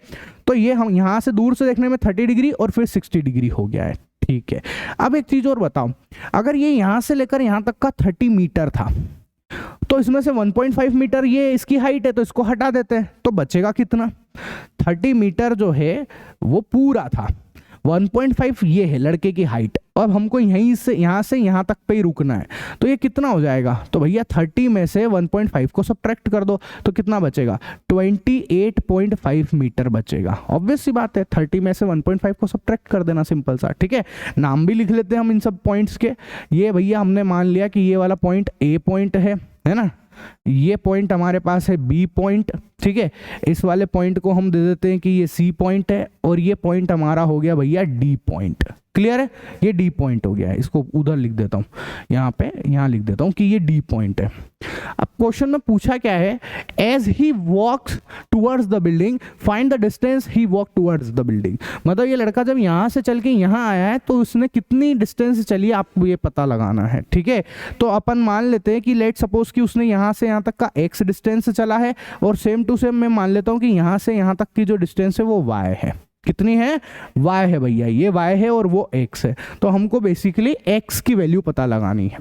तो ये हम यहाँ से दूर से देखने में 30 डिग्री और फिर 60 डिग्री हो गया है, ठीक है। अब एक चीज और बताओ, अगर ये यहां से लेकर यहां तक का 30 मीटर था तो इसमें से 1.5 मीटर ये इसकी हाइट है, तो इसको हटा देते हैं, तो बचेगा कितना, 30 मीटर जो है वो पूरा था, 1.5 ये है लड़के की हाइट, अब हमको यहीं से यहाँ तक पे ही रुकना है, तो ये कितना हो जाएगा, तो भैया 30 में से 1.5 को सब्ट्रैक्ट कर दो तो कितना बचेगा, 28.5 मीटर बचेगा। ऑब्वियस सी बात है, 30 में से 1.5 को सब्ट्रैक्ट कर देना, सिंपल सा, ठीक है। नाम भी लिख लेते हैं हम इन सब पॉइंट्स के। ये भैया हमने मान लिया कि ये वाला पॉइंट ए पॉइंट है ना, ये पॉइंट हमारे पास है बी पॉइंट, ठीक है। इस वाले पॉइंट को हम दे देते हैं कि ये सी पॉइंट है, और ये पॉइंट हमारा हो गया भैया डी पॉइंट। क्लियर है, ये डी पॉइंट हो गया है। इसको उधर लिख देता हूँ, यहाँ पे, यहाँ लिख देता हूँ कि ये डी पॉइंट है। अब क्वेश्चन में पूछा क्या है, as he walks towards the building find the distance he walk towards the building. मतलब ये लड़का जब यहाँ से चल के यहाँ आया है तो उसने कितनी डिस्टेंस चली आपको ये पता लगाना है, ठीक है। तो अपन मान लेते हैं कि लेट सपोज कि उसने यहाँ से यहाँ तक का x डिस्टेंस चला है, और सेम टू सेम मैं मान लेता हूँ कि यहाँ से यहाँ तक की जो डिस्टेंस है वो y है। कितनी है, y है भैया, ये y है और वो x है। तो हमको बेसिकली x की वैल्यू पता लगानी है।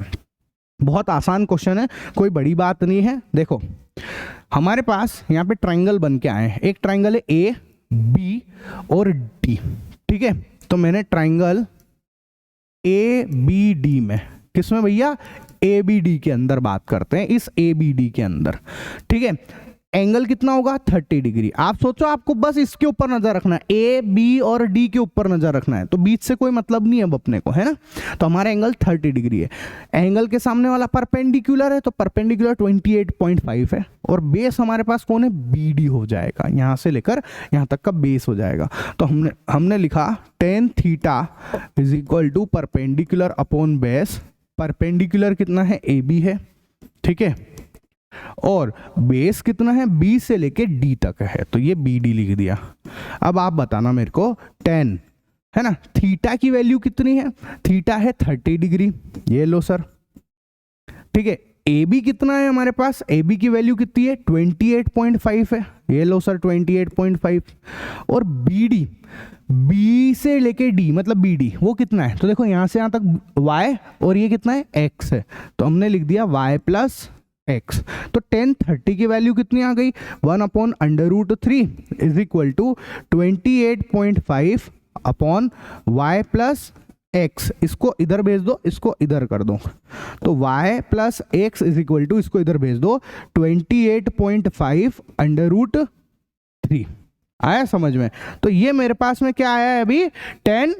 बहुत आसान क्वेश्चन है, कोई बड़ी बात नहीं है। देखो हमारे पास यहाँ पे ट्रायंगल बन के आए हैं, एक ट्रायंगल है ए बी और डी, ठीक है। तो मैंने ट्रायंगल ए बी डी में, किसमें भैया, ए बी डी के अंदर बात करते हैं, इस ए बी डी के अंदर, ठीक है। एंगल कितना होगा, 30 डिग्री। आप सोचो आपको बस इसके ऊपर नजर रखना है, ए बी और डी के ऊपर नजर रखना है, तो बीच से कोई मतलब नहीं है अब अपने को, है ना। तो हमारा एंगल 30 डिग्री है। एंगल के सामने वाला परपेंडिकुलर है, तो परपेंडिकुलर 28.5 है, और बेस हमारे पास कौन है, बी डी हो जाएगा, यहाँ से लेकर यहाँ तक का बेस हो जाएगा। तो हमने लिखा tan theta is equal to perpendicular upon base. Perpendicular कितना है, ए बी है, ठीक है, और बेस कितना है, बी से लेके डी तक है, तो ये बी डी लिख दिया। अब आप बताना मेरे को, tan है ना, थीटा की वैल्यू कितनी है, थीटा है 30 डिग्री, ये लो सर, ठीक है। ए बी कितना है हमारे पास, ए बी की वैल्यू कितनी है, 28.5 है, ये लो सर 28.5। और बी डी, बी से लेके डी मतलब बी डी वो कितना है, तो देखो यहाँ से यहाँ तक y, और ये कितना है, x है, तो हमने लिख दिया y प्लस x। तो tan 30 की वैल्यू कितनी आ गई, 1/√3 is equal to 28.5 upon y plus x। इसको इधर भेज दो, इसको इधर कर दो, तो y plus x is equal to, इसको इधर भेज दो, 28.5/√3। आया समझ में। तो ये मेरे पास में क्या आया है अभी, 10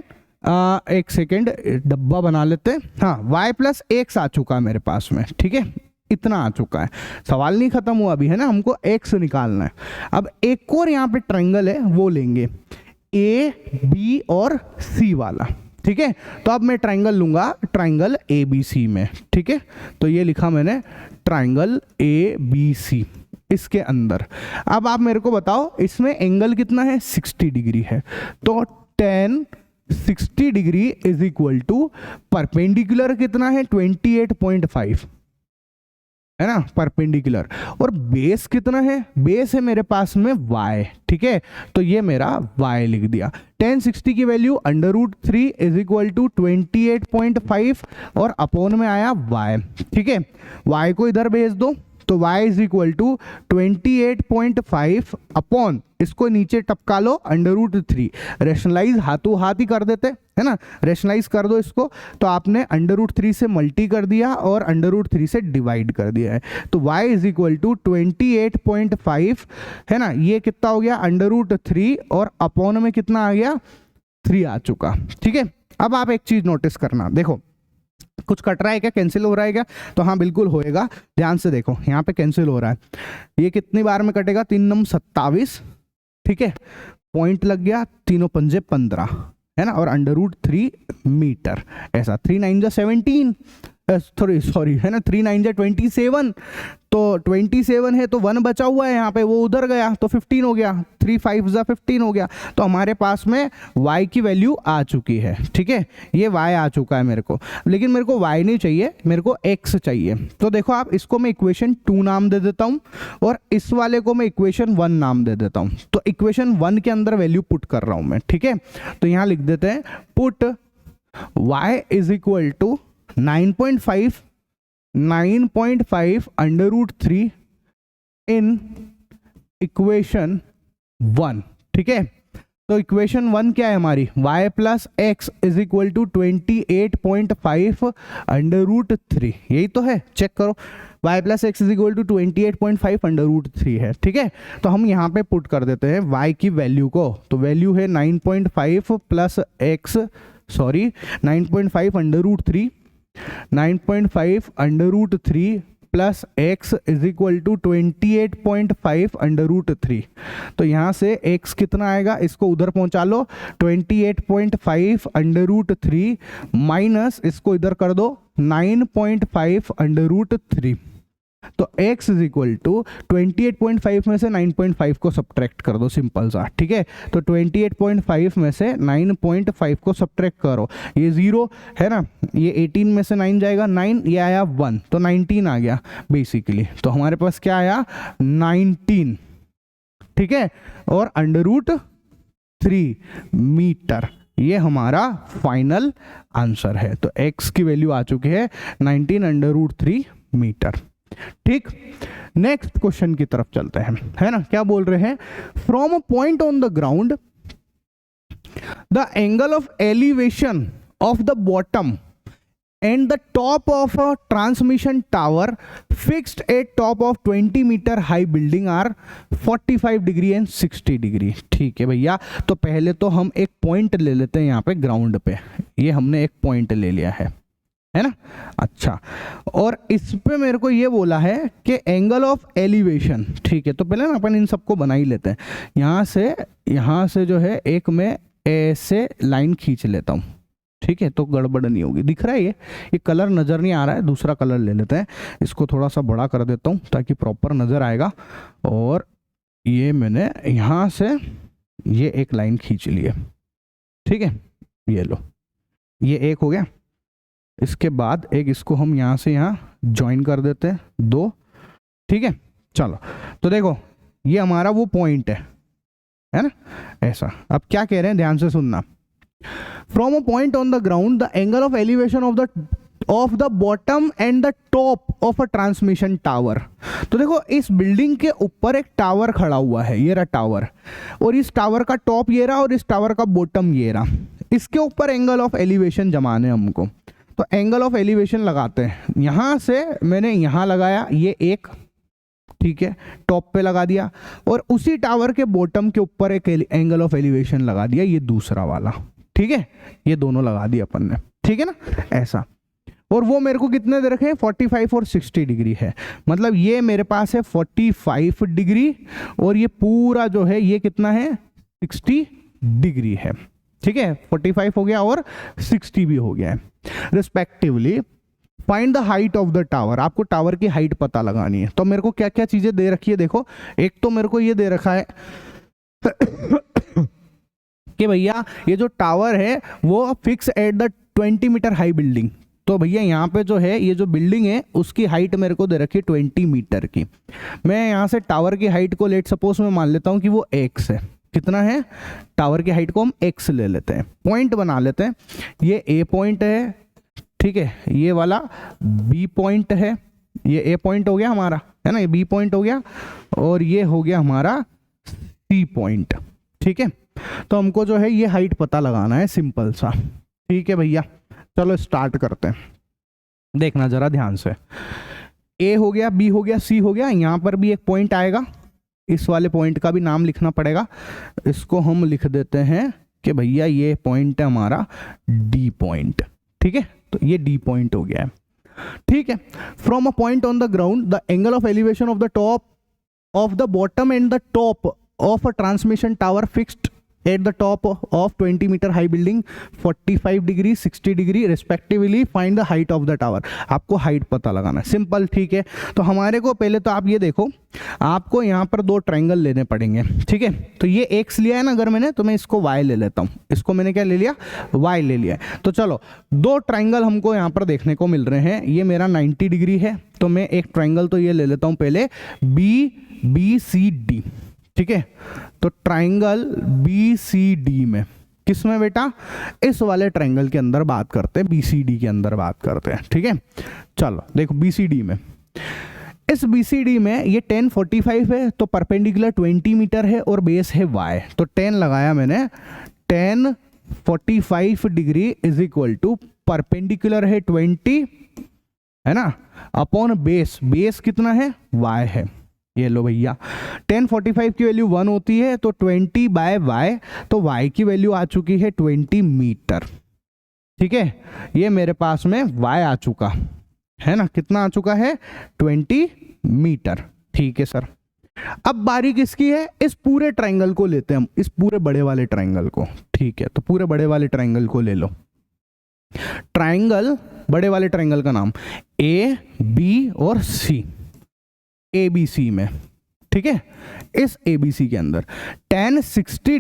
एक सेकेंड डब्बा बना लेते हैं, हाँ y प्लस x आ चुका है मेरे पास में, ठीक है, इतना आ चुका है। सवाल नहीं खत्म हुआ अभी, है ना, हमको x निकालना है। अब एक और यहाँ पे ट्रायंगल है वो लेंगे, ए बी और सी वाला, ठीक है। तो अब मैं ट्रायंगल लूंगा, ट्रायंगल ए बी सी में, ठीक है। तो ये लिखा मैंने ट्रायंगल ए बी सी, इसके अंदर। अब आप मेरे को बताओ इसमें एंगल कितना है, 60 डिग्री है, तो tan 60 degree is equal to perpendicular कितना है, 28.5 है ना, परपेंडिकुलर, और बेस कितना है, बेस है मेरे पास में y, ठीक है। तो ये मेरा y लिख दिया। tan 60 की वैल्यू √3 इज इक्वल टू 28.5 और अपॉन में आया y, ठीक है। y को इधर भेज दो, तो y is equal to 28.5 upon, इसको नीचे टपका लो, √3। रेशनलाइज हाथों हाथ ही कर देते है ना, रेशनलाइज कर दो इसको, तो आपने √3 से मल्टी कर दिया और √3 से डिवाइड कर दिया है, तो y इज इक्वल टू 28.5 है ना, ये कितना हो गया, √3 और अपॉन में कितना आ गया, 3 आ चुका, ठीक है। अब आप एक चीज नोटिस करना, देखो कुछ कट रहा है क्या, कैंसिल हो रहा है क्या, तो हाँ बिल्कुल होएगा, ध्यान से देखो यहाँ पे कैंसिल हो रहा है। ये कितनी बार में कटेगा, 3 9 27, ठीक है, पॉइंट लग गया, 3 पंजे 15 है ना, और √3 मीटर, ऐसा 3 9 17, सॉरी है ना, 3 9 27, तो 27 है, तो 1 बचा हुआ है यहाँ पे, वो उधर गया तो 15 हो गया, 3 5 15 हो गया। तो हमारे पास में y की वैल्यू आ चुकी है, ठीक है, ये y आ चुका है मेरे को, लेकिन मेरे को y नहीं चाहिए, मेरे को x चाहिए। तो देखो आप, इसको मैं इक्वेशन 2 नाम दे देता हूँ और इस वाले को मैं इक्वेशन 1 नाम दे देता हूँ। तो इक्वेशन 1 के अंदर वैल्यू पुट कर रहा हूँ मैं, ठीक है। तो यहाँ लिख देते हैं, put y is equal to 9.5 √3 in equation 1, ठीक है। तो इक्वेशन 1 क्या है हमारी, y plus x is equal to 28.5 √3, यही तो है, चेक करो, y plus x is equal to 28.5 √3 है, ठीक है। तो हम यहाँ पे पुट कर देते हैं y की वैल्यू को, तो वैल्यू है 9.5 plus x, sorry 9.5 √3, 9.5 √3 plus x is equal to 28.5 under root 3। तो यहाँ से x कितना आएगा, इसको उधर पहुंचा लो, 28.5 अंडर रूट 3 माइनस इसको इधर कर दो 9.5 अंडर रूट 3। तो x इज इक्वल टू 28.5 में से 9.5 को सब्ट्रैक्ट कर दो, सिंपल सा, ठीक है। तो 28.5 में से 9.5 को सब्ट्रैक्ट करो, ये 0 है ना, ये 18 में से 9 जाएगा 9, ये आया 1, तो 19 आ गया बेसिकली। तो हमारे पास क्या आया 19, ठीक है, और अंडर रूट 3 मीटर, ये हमारा फाइनल आंसर है। तो x की वैल्यू आ चुकी है 19 अंडर रूट 3 मीटर। ठीक, नेक्स्ट क्वेश्चन की तरफ चलते हैं, है ना। क्या बोल रहे हैं, from a point on the ground the angle of elevation of the bottom and the top of a transmission tower fixed at top of 20 metre high building are 45 degree and 60 degree. ठीक है भैया, तो पहले तो हम एक point ले लेते हैं यहाँ पे ग्राउंड पे, ये हमने एक पॉइंट ले लिया है ना। अच्छा, और इस पे मेरे को ये बोला है कि एंगल ऑफ एलिवेशन, ठीक है। तो पहले ना अपन इन सबको बना ही लेते हैं। यहाँ से जो है एक मैं ऐसे लाइन खींच लेता हूँ, ठीक है, तो गड़बड़ नहीं होगी। दिख रहा है ये कलर नज़र नहीं आ रहा है, दूसरा कलर ले लेते हैं, इसको थोड़ा सा बड़ा कर देता हूँ ताकि प्रॉपर नज़र आएगा। और ये मैंने यहाँ से ये एक लाइन खींच ली है, ठीक है, ये लो, ये एक हो गया। इसके बाद एक इसको हम यहाँ से यहाँ ज्वाइन कर देते हैं 2, ठीक है। चलो, तो देखो ये हमारा वो पॉइंट है ना, ऐसा। अब क्या कह रहे हैं, ध्यान से सुनना। From a point on the ground the angle of elevation of the bottom and the top of a transmission tower. तो देखो इस बिल्डिंग के ऊपर एक टावर खड़ा हुआ है, ये रहा टावर, और इस टावर का टॉप ये रहा और इस टावर का बॉटम ये रहा। इसके ऊपर एंगल ऑफ एलिवेशन जमाने हमको, तो एंगल ऑफ एलिवेशन लगाते हैं। यहाँ से मैंने यहाँ लगाया, ये एक, ठीक है, टॉप पे लगा दिया, और उसी टावर के बॉटम के ऊपर एक एंगल ऑफ एलिवेशन लगा दिया, ये दूसरा वाला, ठीक है, ये दोनों लगा दिया अपन ने, ठीक है ना, ऐसा। और वो मेरे को कितने दे रखे हैं, 45 और 60 डिग्री है। मतलब ये मेरे पास है 45 डिग्री और ये पूरा जो है ये कितना है 60 डिग्री है, ठीक है। 45 हो गया और 60 भी हो गया है respectively. Find the height of the tower, आपको टावर की हाइट पता लगानी है। तो मेरे को क्या क्या चीजें दे रखी है, देखो, एक तो मेरे को ये दे रखा है कि भैया ये जो टावर है वो fix at the 20 metre high building. तो भैया यहाँ पे जो है ये जो बिल्डिंग है उसकी हाइट मेरे को दे रखी है 20 मीटर की। मैं यहाँ से टावर की हाइट को लेट सपोज मैं मान लेता हूँ कि वो x है। कितना है, टावर की हाइट को हम x ले लेते हैं, पॉइंट बना लेते हैं। ये a पॉइंट है, ठीक है, ये वाला b पॉइंट है, ये a पॉइंट हो गया हमारा, है ना, ये b पॉइंट हो गया, और ये हो गया हमारा c पॉइंट, ठीक है। तो हमको जो है ये हाइट पता लगाना है, सिंपल सा, ठीक है भैया। चलो स्टार्ट करते हैं, देखना जरा ध्यान से। a हो गया, b हो गया, c हो गया, यहाँ पर भी एक पॉइंट आएगा, इस वाले पॉइंट का भी नाम लिखना पड़ेगा। इसको हम लिख देते हैं कि भैया ये पॉइंट है हमारा d पॉइंट, ठीक है। तो ये d पॉइंट हो गया है, ठीक है। From a point on the ground the angle of elevation of the top of the bottom and the top of a transmission tower fixed at the top of 20 metre high building 45 degree 60 degree respectively. Find the height of the tower, आपको height पता लगाना है, simple, ठीक है। तो हमारे को पहले तो आप ये देखो, आपको यहाँ पर दो ट्रायंगल लेने पड़ेंगे, ठीक है। तो ये x लिया है ना अगर मैंने, तो मैं इसको y ले लेता हूँ, इसको मैंने क्या ले लिया, y ले लिया है। तो चलो दो ट्रायंगल हमको यहाँ पर देखने को मिल रहे हैं। ये मेरा 90 डिग्री है, तो मैं एक ट्रायंगल तो ये ले लेता हूँ पहले, BCD, ठीक है। तो ट्रायंगल BCD में, किस में बेटा, इस वाले ट्रायंगल के अंदर बात करते हैं, BCD के अंदर बात करते हैं, ठीक है। चलो देखो BCD में, इस BCD में ये 10 45 है, तो परपेंडिकुलर 20 मीटर है और बेस है y। तो 10 लगाया मैंने, 10 45 degree is equal to perpendicular है 20, है ना, अपॉन बेस, बेस कितना है, y है। ये लो भैया, 10 45 की वैल्यू 1 होती है, तो 20 बाय y, तो y की वैल्यू आ चुकी है 20 मीटर, ठीक है। ये मेरे पास में y आ चुका, है ना, कितना आ चुका है 20 मीटर। ठीक है सर, अब बारी किसकी है, इस पूरे ट्रायंगल को लेते हैं हम, इस पूरे बड़े वाले ट्रायंगल को। ठीक है, तो पूरे बड़े वाले ट्रायंगल को ले लो। ट्रायंगल, बड़े वाले ट्रायंगल का नाम ए बी और सी, ए बी सी में। ठीक है, इस ए बी सी के अंदर tan 60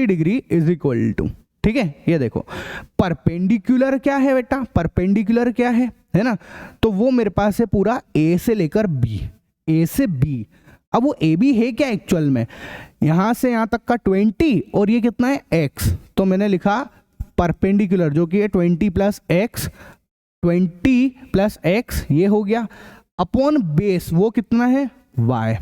degree is equal to, ठीक है, ये देखो परपेंडिकुलर क्या है बेटा, परपेंडिकुलर क्या है ना, तो वो मेरे पास है पूरा ए से लेकर बी, ए से बी। अब वो ए बी है क्या एक्चुअल में, यहां से यहां तक का 20 और ये कितना है x, तो मैंने लिखा परपेंडिकुलर जो कि है 20 प्लस एक्स, 20 प्लस एक्स ये हो गया, अपॉन बेस वो कितना है y।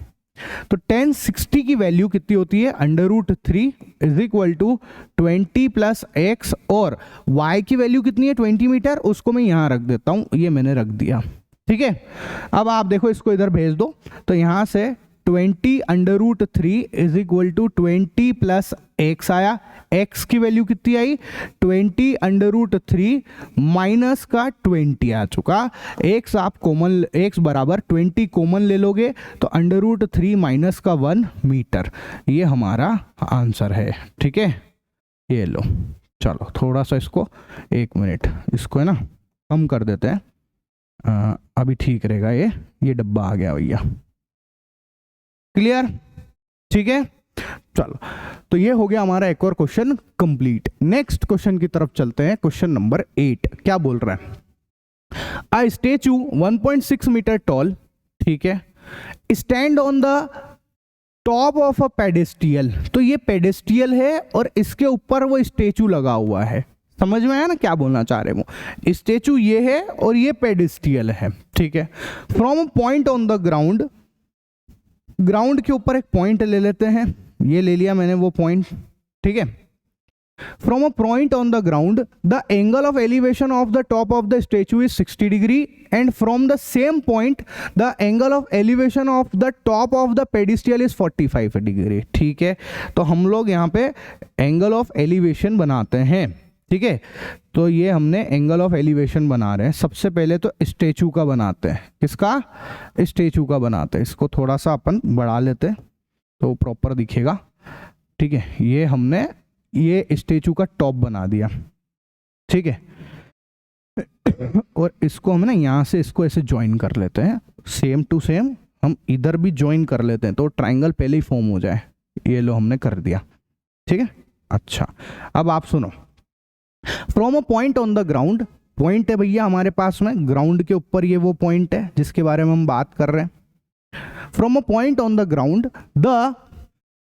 तो tan 60 की वैल्यू कितनी होती है, √3 इज इक्वल टू 20 प्लस एक्स, और y की वैल्यू कितनी है 20 मीटर, उसको मैं यहां रख देता हूं, ये मैंने रख दिया। ठीक है, अब आप देखो इसको इधर भेज दो, तो यहां से 20 √3 is equal to 20 plus x आया, x की वैल्यू कितनी आई 20 √3 माइनस का 20 आ चुका, x आप कॉमन, x बराबर 20 कॉमन ले लोगे तो √3 माइनस का 1 मीटर, ये हमारा आंसर है। ठीक है, ये लो, चलो थोड़ा सा इसको 1 मिनट इसको है ना कम कर देते हैं, अभी ठीक रहेगा, ये डब्बा आ गया भैया, क्लियर। ठीक है, चलो तो ये हो गया हमारा एक और क्वेश्चन कंप्लीट। नेक्स्ट क्वेश्चन की तरफ चलते हैं, क्वेश्चन नंबर 8 क्या बोल रहा है, अ स्टेचू 1.6 मीटर टॉल, ठीक है, stand on the top of a pedestal, तो ये पेडेस्टियल है और इसके ऊपर वो स्टेचू लगा हुआ है, समझ में आया ना क्या बोलना चाह रहे वो, स्टेचू ये है और ये पेडेस्टियल है। ठीक है, from a point on the ground, ground के ऊपर एक पॉइंट ले लेते हैं, ये ले लिया मैंने वो पॉइंट। ठीक है, from a point on the ground the angle of elevation of the top of the statue is 60 degree and from the same point the angle of elevation of the top of the pedestal is 45 degree. ठीक है, तो हम लोग यहाँ पे angle of elevation बनाते हैं। ठीक है, तो ये हमने एंगल ऑफ एलिवेशन बना रहे हैं, सबसे पहले तो स्टेचू का बनाते हैं, किसका, स्टेचू का बनाते हैं, इसको थोड़ा सा अपन बढ़ा लेते हैं तो प्रॉपर दिखेगा। ठीक है, ये हमने ये स्टेचू का टॉप बना दिया। ठीक है, और इसको हम ना यहाँ से इसको ऐसे ज्वाइन कर लेते हैं, सेम टू सेम हम इधर भी ज्वाइन कर लेते हैं तो ट्राइंगल पहले ही फॉर्म हो जाए, ये लो हमने कर दिया। ठीक है, अच्छा अब आप सुनो, from a point on the ground, point है भैया हमारे पास में ग्राउंड के ऊपर, ये वो पॉइंट है जिसके बारे में हम बात कर रहे हैं। From a point on the ground the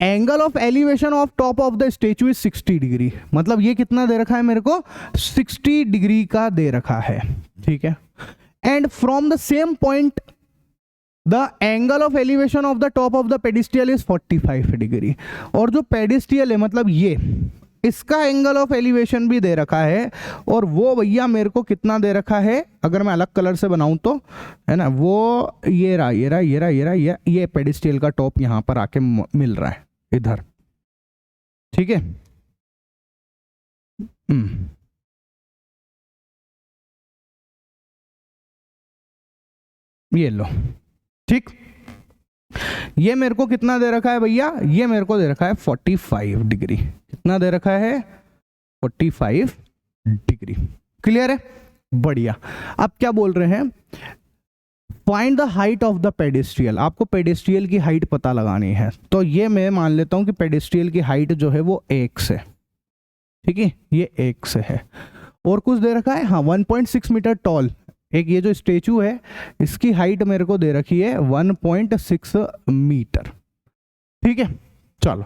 angle of elevation of top of the statue is 60 degree, मतलब ये कितना दे रखा है मेरे को 60 डिग्री का दे रखा है। ठीक है, and from the same point the angle of elevation of the top of the pedestal is 45 degree, और जो पेडिस्टियल है मतलब ये, इसका एंगल ऑफ एलिवेशन भी दे रखा है, और वो भैया मेरे को कितना दे रखा है, अगर मैं अलग कलर से बनाऊं तो है ना, वो ये रहा ये रहा ये रहा ये रहा ये पेडिस्टियल का टॉप यहां पर आके मिल रहा है इधर। ठीक है, ये लो, ठीक, ये मेरे को कितना दे रखा है भैया, ये मेरे को दे रखा है 45 डिग्री, कितना दे रखा है 45 डिग्री, क्लियर है, बढ़िया। अब क्या बोल रहे हैं, find the height of the pedestal, आपको पेडेस्ट्रियल की हाइट पता लगानी है, तो ये मैं मान लेता हूं कि पेडेस्ट्रियल की हाइट जो है वो x है। ठीक है, ये x है, और कुछ दे रखा है, हाँ 1.6 मीटर टॉल, एक ये जो स्टेचू है इसकी हाइट मेरे को दे रखी है 1.6 मीटर। ठीक है, चलो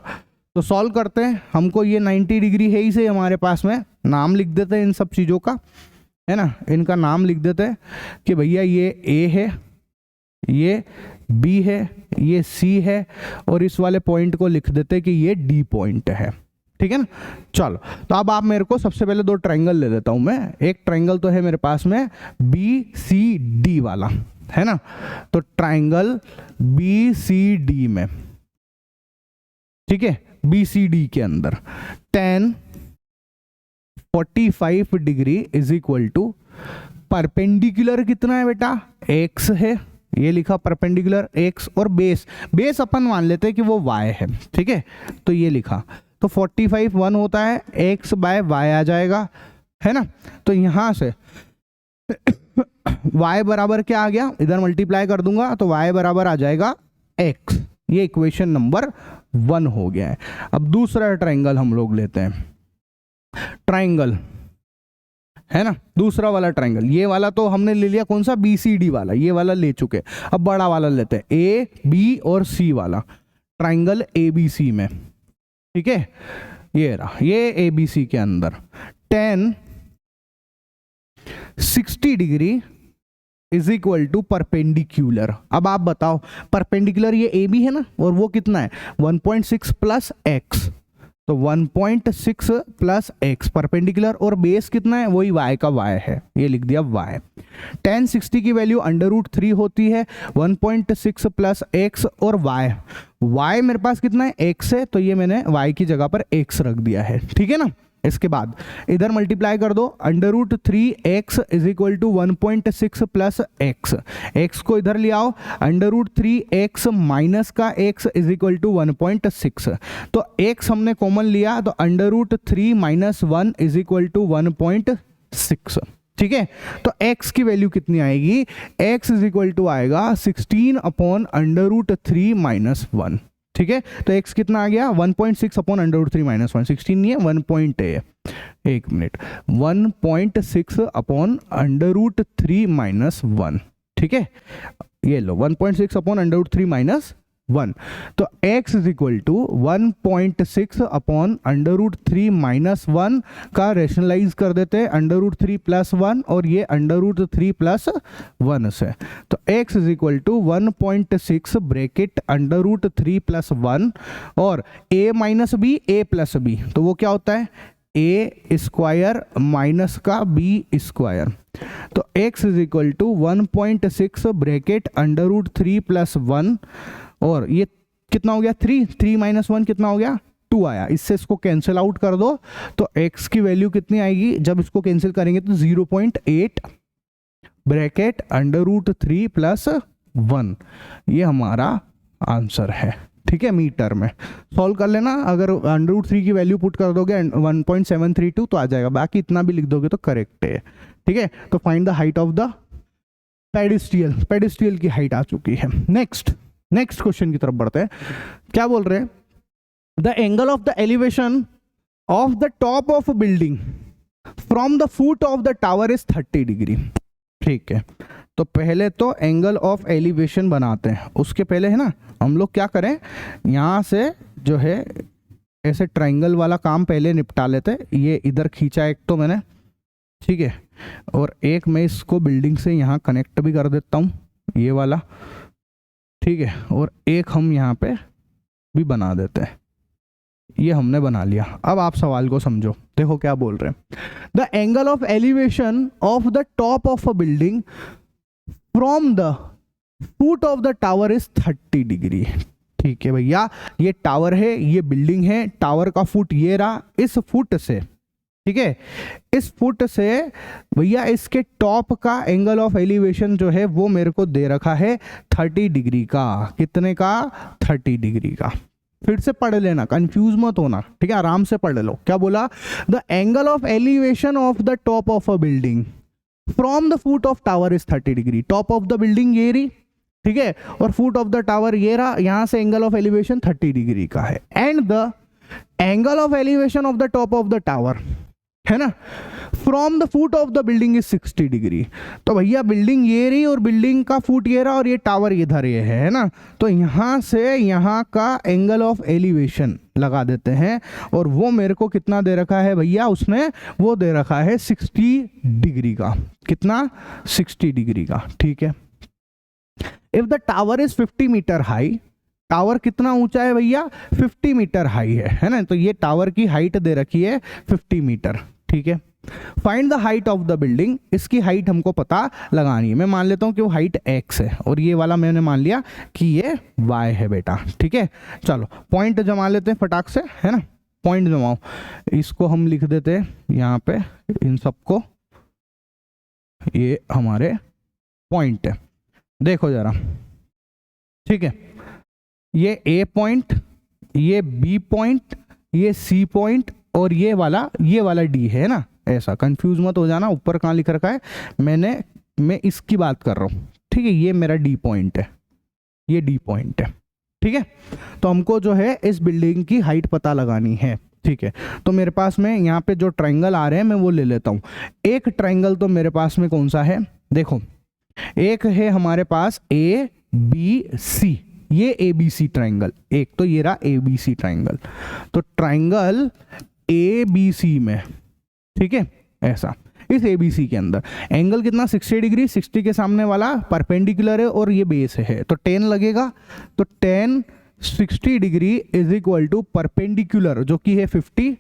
तो सॉल्व करते हैं, हमको ये 90 डिग्री है ही से हमारे पास में, नाम लिख देते हैं इन सब चीज़ों का, है ना, इनका नाम लिख देते हैं कि भैया ये A है, ये B है, ये C है, और इस वाले पॉइंट को लिख देते हैं कि ये D पॉइंट है। ठीक है ना, चलो तो अब आप मेरे को सबसे पहले दो ट्रायंगल ले लेता हूं मैं, एक ट्रायंगल तो है मेरे पास में BCD वाला, है ना, तो ट्रायंगल BCD में, ठीक है, BCD के अंदर tan 45 degree is equal to perpendicular कितना है बेटा, x है, ये लिखा परपेंडिकुलर x, और बेस अपन मान लेते हैं कि वो y है, ठीक है, तो ये लिखा, तो 45 1 होता है, x बाय y आ जाएगा, है ना। तो यहां से y बराबर क्या आ गया, इधर मल्टीप्लाई कर दूंगा तो y बराबर आ जाएगा x। ये इक्वेशन नंबर 1 हो गया है। अब दूसरा ट्रायंगल हम लोग लेते हैं, ट्रायंगल है ना, दूसरा वाला ट्रायंगल, ये वाला तो हमने ले लिया कौन सा, BCD वाला, ये वाला ले चुके। अब बड़ा वाला लेते हैं, AB और C वाला ट्रायंगल ABC में, ठीक है, ये रहा, ये ABC के अंदर tan 60 degree is equal to perpendicular. अब आप बताओ, परपेंडिकुलर ये AB है ना, और वो कितना है 1.6 प्लस x, तो 1.6 प्लस x परपेंडिकुलर, और बेस कितना है, वही y का y है, ये लिख दिया y। tan 60 की वैल्यू √3 होती है, 1.6 प्लस x और y मेरे पास कितना है, x है, तो ये मैंने y की जगह पर x रख दिया है, ठीक है ना। इसके बाद इधर मल्टीप्लाई कर दो, √3x is equal to 1.6 plus x को इधर ले आओ, √3x माइनस का x इज इक्वल टू 1.6, तो x हमने कॉमन लिया, तो √3 माइनस 1 इज इक्वल टू 1.6, ठीक है। तो x की वैल्यू कितनी आएगी, x इज इक्वल टू आएगा 16 अपॉन √3 माइनस 1, ठीक है। तो x कितना आ गया, 1.6 अपॉन √3 माइनस 1, 16 नहीं है, 1 है, एक मिनट, 1.6 अपॉन √3 माइनस 1, ठीक है, ये लो 1.6 अपॉन √3 माइनस 1, तो x is equal to 1.6 upon √3 minus 1 का रेशनलाइज कर देते हैं √3 प्लस 1 और ये √3 प्लस 1 से, तो x is equal to 1.6 bracket √3 plus 1 और a minus b a plus b, तो वो क्या होता है a स्क्वायर माइनस का b स्क्वायर, तो x is equal to 1.6 bracket √3 plus 1 और ये कितना हो गया 3 माइनस 1 कितना हो गया 2 आया, इससे इसको कैंसिल आउट कर दो, तो x की वैल्यू कितनी आएगी, जब इसको कैंसिल करेंगे तो 0.8 ब्रैकेट √3 प्लस 1, ये हमारा आंसर है, ठीक है। मीटर में सॉल्व कर लेना, अगर √3 की वैल्यू पुट कर दोगे 1.732 तो आ जाएगा, बाकी इतना भी लिख दोगे तो करेक्ट है, ठीक है। तो find the height of the pedestal की हाइट आ चुकी है। नेक्स्ट क्वेश्चन की तरफ बढ़ते हैं, क्या बोल रहे हैं, the angle of the elevation of the top of building from the foot of the tower is 30 degree, ठीक है। तो पहले तो एंगल ऑफ एलिवेशन बनाते हैं, उसके पहले है ना हम लोग क्या करें, यहाँ से जो है ऐसे ट्रायंगल वाला काम पहले निपटा लेते हैं। ये इधर खींचा एक तो मैंने, ठीक है, और एक मैं इसको बिल्डिंग से यहाँ कनेक्ट भी कर देता हूँ, ये वाला, ठीक है, और एक हम यहाँ पे भी बना देते हैं, ये हमने बना लिया। अब आप सवाल को समझो, देखो क्या बोल रहे हैं, the angle of elevation of the top of a building from the foot of the tower is 30 degree, ठीक है भैया, ये टावर है, ये बिल्डिंग है, टावर का फुट ये रहा, इस फुट से, ठीक है, इस फुट से भैया इसके टॉप का एंगल ऑफ एलिवेशन जो है वो मेरे को दे रखा है 30 डिग्री का, कितने का 30 डिग्री का। फिर से पढ़ लेना, कंफ्यूज मत होना, ठीक है, आराम से पढ़ लो। क्या बोला, the angle of elevation of the top of a building from the foot of tower is 30 degree, top of the building ये रही, ठीक है, और फुट ऑफ द टावर ये रहा, यहां से एंगल ऑफ एलिवेशन 30 डिग्री का है, and the angle of elevation of the top of the tower है ना from the foot of the building is 60 degree. तो भैया बिल्डिंग ये रही और बिल्डिंग का फुट ये रहा और ये टावर इधर ये है ना, तो यहां से यहां का एंगल ऑफ एलिवेशन लगा देते हैं, और वो मेरे को कितना दे रखा है भैया, उसने वो दे रखा है 60 डिग्री का, कितना 60 डिग्री का, ठीक है। If the tower is 50 metre high, tower कितना ऊंचा है भैया 50 मीटर हाई है ना, तो ये टावर की हाइट दे रखी है 50 मीटर, ठीक है। Find the height of the building, इसकी हाइट हमको पता लगानी है, मैं मान लेता हूं कि वो हाइट x है और ये वाला मैंने मान लिया कि ये y है बेटा, ठीक है। चलो पॉइंट जमा लेते हैं फटाक से, है ना, पॉइंट जमाओ, इसको हम लिख देते हैं यहाँ पे इन सबको, ये हमारे पॉइंट है, देखो जरा, ठीक है, ये ए पॉइंट, ये बी पॉइंट, ये सी पॉइंट और ये वाला डी है ना। ऐसा कंफ्यूज मत हो जाना, ऊपर कहाँ लिख रखा है मैं इसकी बात कर रहा हूँ, ठीक है। ये मेरा डी पॉइंट है, ये डी पॉइंट है, ठीक है। तो हमको जो है इस बिल्डिंग की हाइट पता लगानी है, ठीक है। तो मेरे पास में यहाँ पे जो ट्रायंगल आ रहे हैं मैं वो ले लेता हूँ। एक ट्रायंगल तो मेरे पास में कौन सा है, देखो, एक है हमारे पास ए बी सी, ये ए बी सी ट्रायंगल, एक तो ये रहा ए बी सी ट्रायंगल। तो ट्रायंगल ए बी सी में, ठीक है, ऐसा इस ए बी सी के अंदर एंगल कितना 60 डिग्री, 60 के सामने वाला परपेंडिकुलर है और ये बेस है, तो 10 लगेगा। तो 10 60 degree is equal to perpendicular जो कि है 50,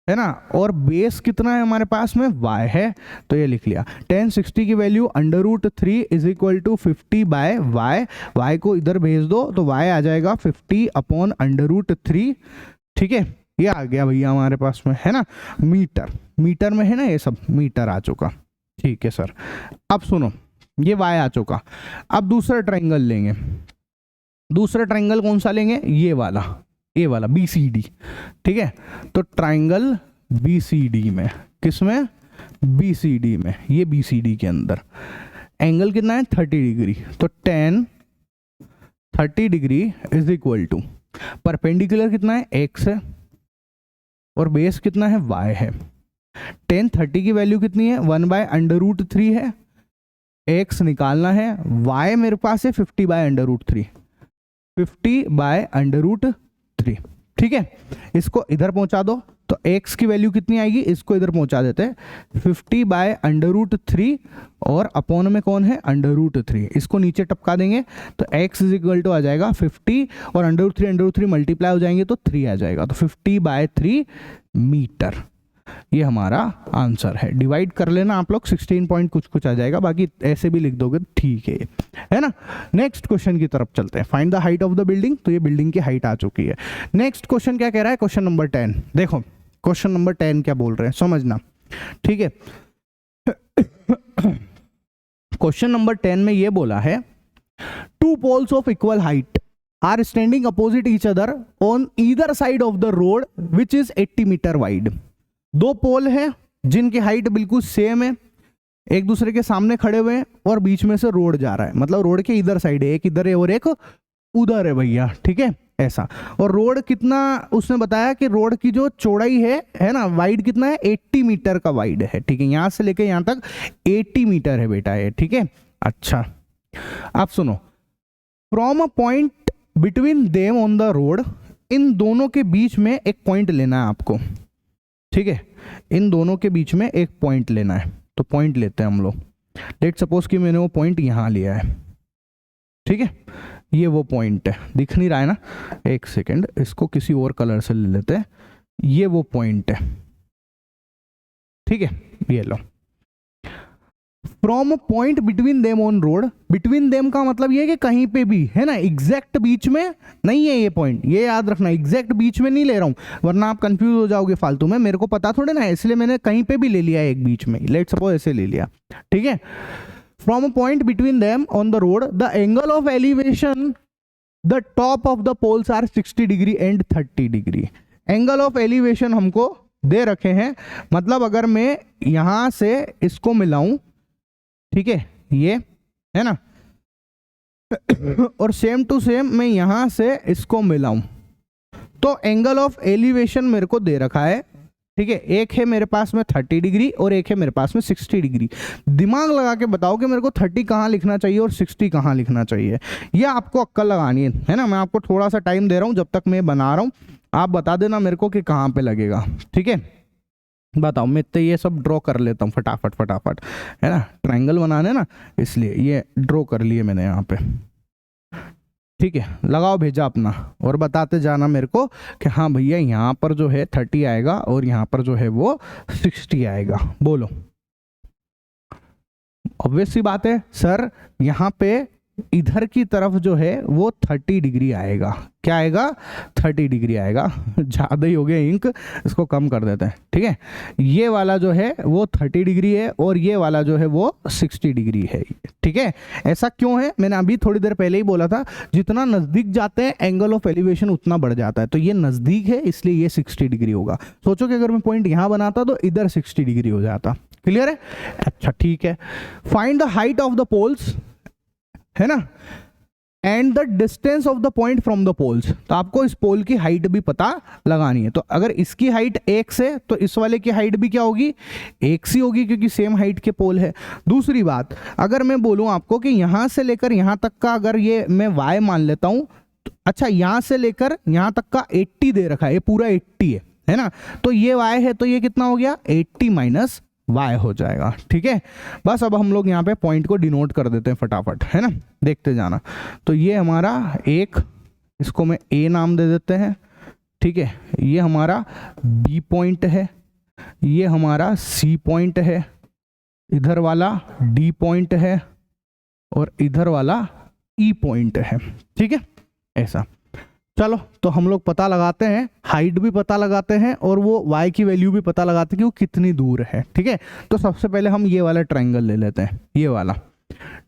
है ना, और बेस कितना है हमारे पास में y है, तो ये लिख लिया 10 60 की value √3 is equal to 50 by y को इधर भेज दो तो y आ जाएगा 50 अपॉन √3, ठीक है। ये आ गया भैया हमारे पास में, है ना, मीटर में है ना, ये सब मीटर आ चुका, ठीक है सर। अब सुनो, ये y आ चुका। अब दूसरा ट्रायंगल लेंगे, दूसरा ट्रायंगल कौन सा लेंगे, ये वाला BCD, ठीक है। तो ट्रायंगल BCD में, किसमें, BCD में, ये BCD के अंदर एंगल कितना है 30 डिग्री, तो 10 30 degree is equal to perpendicular कितना है x है और बेस कितना है y है। 10 30 की वैल्यू कितनी है 1/√3 है, x निकालना है, y मेरे पास है 50/√3, 50/√3, ठीक है। इसको इधर पहुंचा दो तो x की वैल्यू कितनी आएगी, इसको इधर पहुंचा देते हैं 50/√3 और अपॉन में कौन है √3, इसको नीचे टपका देंगे तो x इज इक्वल टू आ जाएगा 50 और √3 मल्टीप्लाई हो जाएंगे तो 3 आ जाएगा, तो 50/3 मीटर। ये हमारा आंसर है। डिवाइड कर लेना आप लोग, 16 पॉइंट कुछ आ जाएगा, बाकी ऐसे भी लिख दोगे ठीक है ना। नेक्स्ट क्वेश्चन की तरफ चलते हैं, find the height of the building. तो ये बिल्डिंग की हाइट आ चुकी है। नेक्स्ट क्वेश्चन क्या कह रहा है, क्वेश्चन नंबर 10, देखो क्वेश्चन नंबर 10 क्या बोल रहे हैं समझना, ठीक है। क्वेश्चन नंबर 10 में ये बोला है, two poles of equal height are standing opposite each other on either side of the road which is 80 metre wide. दो पोल हैं जिनकी हाइट बिल्कुल सेम है, एक दूसरे के सामने खड़े हुए हैं और बीच में से रोड जा रहा है, मतलब रोड के इधर साइड है, एक इधर है और एक उधर है भैया, ठीक है ऐसा। और रोड कितना, उसने बताया कि रोड की जो चौड़ाई है ना, वाइड कितना है 80 मीटर का वाइड है, ठीक है। यहां से लेके यहां तक 80 मीटर है बेटा ये, ठीक है। अच्छा आप सुनो, from a point between them on the road, इन दोनों के बीच में एक पॉइंट लेना है आपको, ठीक है। इन दोनों के बीच में एक पॉइंट लेना है, तो पॉइंट लेते हैं हम लोग। लेट सपोज कि मैंने वो पॉइंट यहां लिया है, ठीक है, ये वो पॉइंट है, दिख नहीं रहा है ना, एक सेकेंड इसको किसी और कलर से ले लेते हैं, ये वो पॉइंट है, ठीक है। ये लो, from point between them on road, between them का मतलब ये है कि कहीं पे भी, है ना, एग्जैक्ट बीच में नहीं है ये पॉइंट, ये याद रखना, एग्जैक्ट बीच में नहीं ले रहा हूं वरना आप कंफ्यूज हो जाओगे फालतू में, मेरे को पता थोड़े ना है, इसलिए मैंने कहीं पे भी ले लिया है एक बीच में, लेट सपोज ऐसे ले लिया, ठीक है। From a point between them on the road, the angle of elevation the top of the poles are 60 degree and 30 degree. Angle of elevation हमको दे रखे हैं, मतलब अगर मैं यहां से इसको मिलाऊं, ठीक है, ये है ना, और सेम टू सेम मैं यहां से इसको मिलाऊं, तो एंगल ऑफ एलिवेशन मेरे को दे रखा है, ठीक है। एक है मेरे पास में 30 डिग्री और एक है मेरे पास में 60 डिग्री। दिमाग लगा के बताओ कि मेरे को 30 कहाँ लिखना चाहिए और 60 कहाँ लिखना चाहिए, यह आपको अक्कल लगानी है ना। मैं आपको थोड़ा सा टाइम दे रहा हूं, जब तक मैं बना रहा हूं आप बता देना मेरे को कि कहाँ पे लगेगा, ठीक है। बताओ, मैं तो ये सब ड्रॉ कर लेता हूँ फटाफट, है ना, ट्रायंगल बनाने ना, इसलिए ये ड्रॉ कर लिए मैंने यहाँ पे, ठीक है। लगाओ भेजा अपना और बताते जाना मेरे को कि हाँ भैया यहाँ पर जो है 30 आएगा और यहाँ पर जो है वो 60 आएगा। बोलो, ऑब्वियस सी बात है सर, यहाँ पे इधर की तरफ जो है वो 30 डिग्री आएगा। क्या आएगा? 30 डिग्री आएगा। ज़्यादा ही हो गया इंक, इसको कम कर देते हैं, ठीक है। ये वाला जो है वो 30 डिग्री है और ये वाला जो है वो 60 डिग्री है, ठीक है। ऐसा क्यों है? मैंने अभी थोड़ी देर पहले ही बोला था, जितना नज़दीक जाते हैं एंगल ऑफ एलिवेशन उतना बढ़ जाता है। तो ये नज़दीक है इसलिए ये 60 डिग्री होगा। सोचो कि अगर मैं पॉइंट यहाँ बनाता तो इधर 60 डिग्री हो जाता। क्लियर है? अच्छा ठीक है। Find the height of the poles, है ना, and the distance of the point from the poles. तो आपको इस पोल की हाइट भी पता लगानी है। तो अगर इसकी हाइट x है तो इस वाले की हाइट भी क्या होगी? x ही होगी, क्योंकि सेम हाइट के पोल है। दूसरी बात, अगर मैं बोलूं आपको कि यहां से लेकर यहां तक का अगर ये मैं y मान लेता हूं, तो अच्छा यहां से लेकर यहां तक का 80 दे रखा है, ये पूरा 80 है ना, तो ये y है तो ये कितना हो गया? 80 माइनस y हो जाएगा, ठीक है। बस अब हम लोग यहाँ पे पॉइंट को डिनोट कर देते हैं फटाफट, है ना, देखते जाना। तो ये हमारा एक, इसको मैं a नाम दे देते हैं, ठीक है। ये हमारा b पॉइंट है, ये हमारा c पॉइंट है, इधर वाला d पॉइंट है और इधर वाला e पॉइंट है, ठीक है। ऐसा चलो, तो हम लोग पता लगाते हैं, हाइट भी पता लगाते हैं और वो y की वैल्यू भी पता लगाते हैं कि वो कितनी दूर है, ठीक है। तो सबसे पहले हम ये वाला ट्रायंगल ले लेते हैं, ये वाला।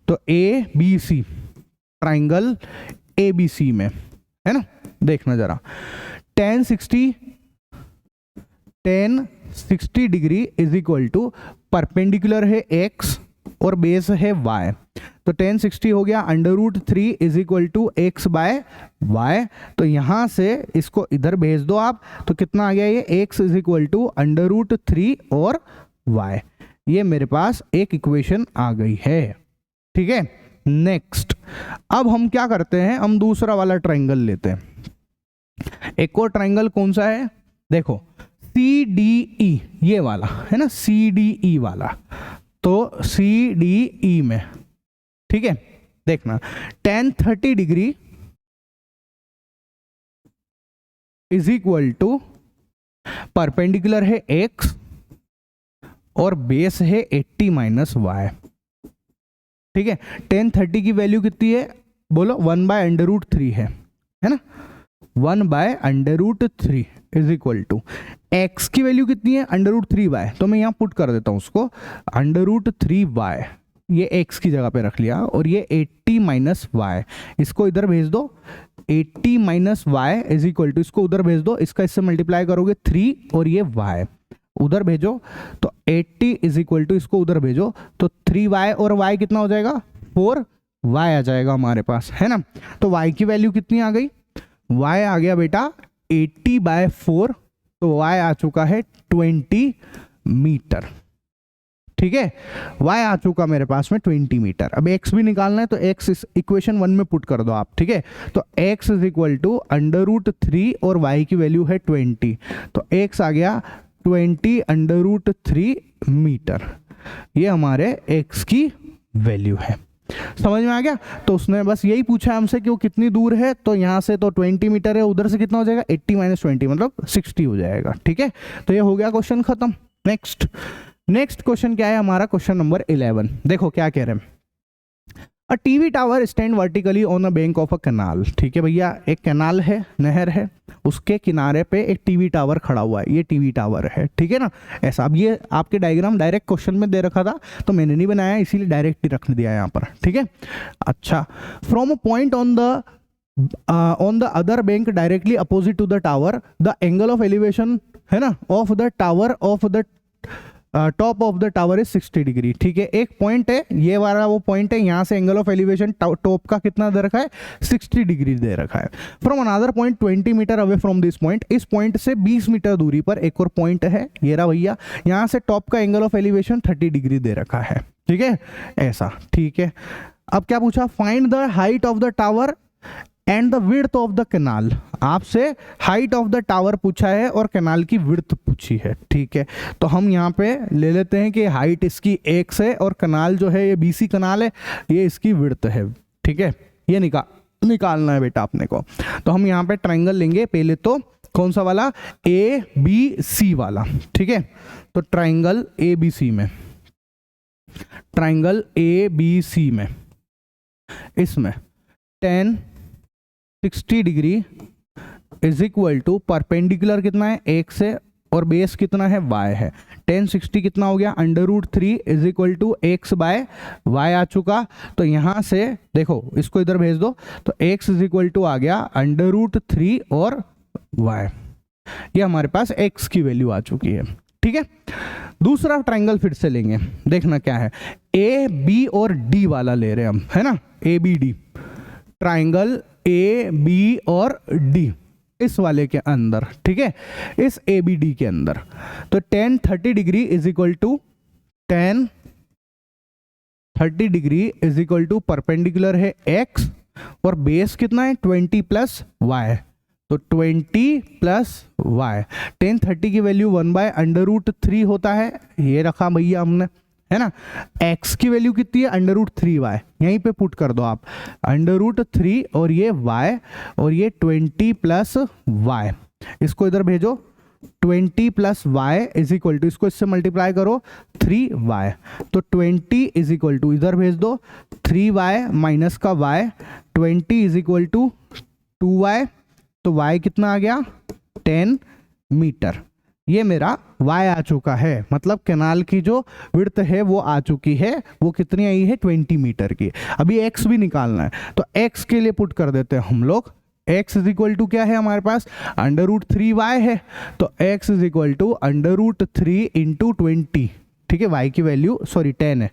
तो A B C, triangle A B C में, है ना, देखना जरा, tan 60 degree is equal to perpendicular है x और बेस है y। तो tan 60 हो गया √3 is equal to x by y. तो यहां से इसको इधर भेज दो आप, तो कितना आ गया? ये x इज इक्वल टू √3 और y। ये मेरे पास एक इक्वेशन आ गई है, ठीक है। नेक्स्ट, अब हम क्या करते हैं, हम दूसरा वाला ट्रायंगल लेते हैं। एक और ट्रायंगल कौन सा है? देखो CDE, ये वाला है ना, CDE वाला। तो CDE में, ठीक है, देखना, tan 30 degree is equal to perpendicular है x और बेस है 80 माइनस y, ठीक है। tan 30 की वैल्यू कितनी है? बोलो, 1/√3 है ना, 1/√3 इज इक्वल टू x की वैल्यू कितनी है? √3y। तो मैं यहाँ पुट कर देता हूँ उसको, √3y, ये x की जगह पे रख लिया, और ये 80 माइनस y, इसको इधर भेज दो, 80 minus y is equal to, इसको उधर भेज दो, इसका इससे मल्टीप्लाई करोगे 3 और ये y उधर भेजो, तो 80 इज इक्वल टू, इसको उधर भेजो तो 3y और y कितना हो जाएगा? 4y आ जाएगा हमारे पास, है ना। तो y की वैल्यू कितनी आ गई? y आ गया बेटा 80/4, तो y आ चुका है 20 मीटर, ठीक है। y आ चुका मेरे पास में 20 मीटर। अब x भी निकालना है, तो x इस इक्वेशन 1 में पुट कर दो आप, ठीक है। तो x इज इक्वल टू √3 और y की वैल्यू है 20, तो x आ गया 20 √3 मीटर। ये हमारे x की वैल्यू है। समझ में आ गया? तो उसने बस यही पूछा हमसे कि वो कितनी दूर है, तो यहाँ से तो 20 मीटर है, उधर से कितना हो जाएगा? 80 माइनस 20 मतलब 60 हो जाएगा, ठीक है। तो ये हो गया क्वेश्चन खत्म। नेक्स्ट क्वेश्चन क्या है हमारा? Question number 11। देखो क्या कह रहे हैं, a TV tower stand vertically on a bank of a canal. ठीक है भैया, एक कैनाल है, नहर है, उसके किनारे पे एक टीवी टावर खड़ा हुआ है, ये टीवी टावर है, ठीक है ना। ऐसा, अब ये आपके डायग्राम डायरेक्ट क्वेश्चन में दे रखा था तो मैंने नहीं बनाया, इसीलिए डायरेक्ट ही रख दिया यहाँ पर, ठीक है। अच्छा, from a point on the other bank directly opposite to the tower, the angle of elevation, है ना, of the tower of the top of the tower is 60 degree. ठीक है, एक पॉइंट है, ये वाला वो पॉइंट है, यहाँ से एंगल ऑफ एलिवेशन टॉप का कितना दे रखा है? 60 डिग्री दे रखा है। From another point 20 metre away from this point, इस पॉइंट से 20 मीटर दूरी पर एक और पॉइंट है, ये रहा भैया, यहाँ से टॉप का एंगल ऑफ एलिवेशन 30 डिग्री दे रखा है, ठीक है, ऐसा, ठीक है। अब क्या पूछा? Find the height of the tower and the width of the canal. आपसे हाइट ऑफ द टावर पूछा है और कैनाल की विड्थ पूछी है, ठीक है। तो हम यहाँ पे ले लेते हैं कि हाइट इसकी x है और कैनाल जो है ये BC कैनाल है, ये इसकी विड्थ है, ठीक है। ये निकालना है बेटा अपने को। तो हम यहाँ पे ट्रायंगल लेंगे, पहले तो कौन सा वाला? ABC वाला, ठीक है। तो ट्रायंगल ABC में, ट्रायंगल ABC में इसमें tan 60 degree is equal to perpendicular कितना है x से और बेस कितना है y है। tan 60 कितना हो गया, √3 is equal to x by y आ चुका। तो यहाँ से देखो इसको इधर भेज दो तो x इज इक्वल टू आ गया √3 और y, ये हमारे पास x की वैल्यू आ चुकी है। ठीक है, दूसरा ट्रायंगल फिर से लेंगे, देखना क्या है, ए बी और डी वाला ले रहे हैं हम, है ना, A B D, triangle A B और डी इस वाले के अंदर, ठीक है, इस ए बी डी के अंदर। तो tan 30 degree is equal to tan 30 degree is equal to perpendicular है x और बेस कितना है 20 प्लस y, तो 20 प्लस y। tan 30 की वैल्यू 1/√3 होता है, ये रखा भैया हमने, है ना। x की वैल्यू कितनी है √3y, यहीं पे पुट कर दो आप √3 और ये y और ये 20 प्लस y, इसको इधर भेजो 20 plus y is equal to, इसको इससे मल्टीप्लाई करो 3y, तो 20 इज इक्वल टू इधर भेज दो 3y माइनस का y, 20 is equal to 2y, तो y कितना आ गया 10 मीटर। ये मेरा y आ चुका है, मतलब कैनाल की जो विड्थ है वो आ चुकी है, वो कितनी आई है 20 मीटर की। अभी x भी निकालना है, तो x के लिए पुट कर देते हैं हम लोग, x इज इक्वल टू क्या है हमारे पास √3y है, तो x is equal to √3 into 20, ठीक है, y की वैल्यू सॉरी 10 है,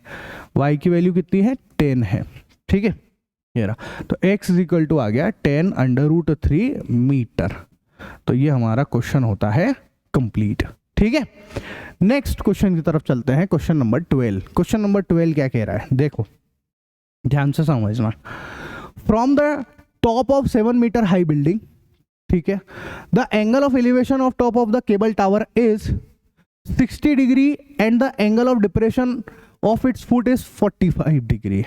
y की वैल्यू कितनी है 10 है, ठीक है, ये रहा। तो x इज इक्वल टू आ गया 10 √3 मीटर। तो ये हमारा क्वेश्चन होता है कंप्लीट। ठीक है, नेक्स्ट क्वेश्चन की तरफ चलते हैं, क्वेश्चन नंबर 12। क्वेश्चन नंबर 12 क्या कह रहा है, देखो ध्यान से समझना। From the top of 7 metre high building, ठीक है, the angle of elevation of top of the cable tower is 60 degree and the angle of depression of its foot is 45 degree,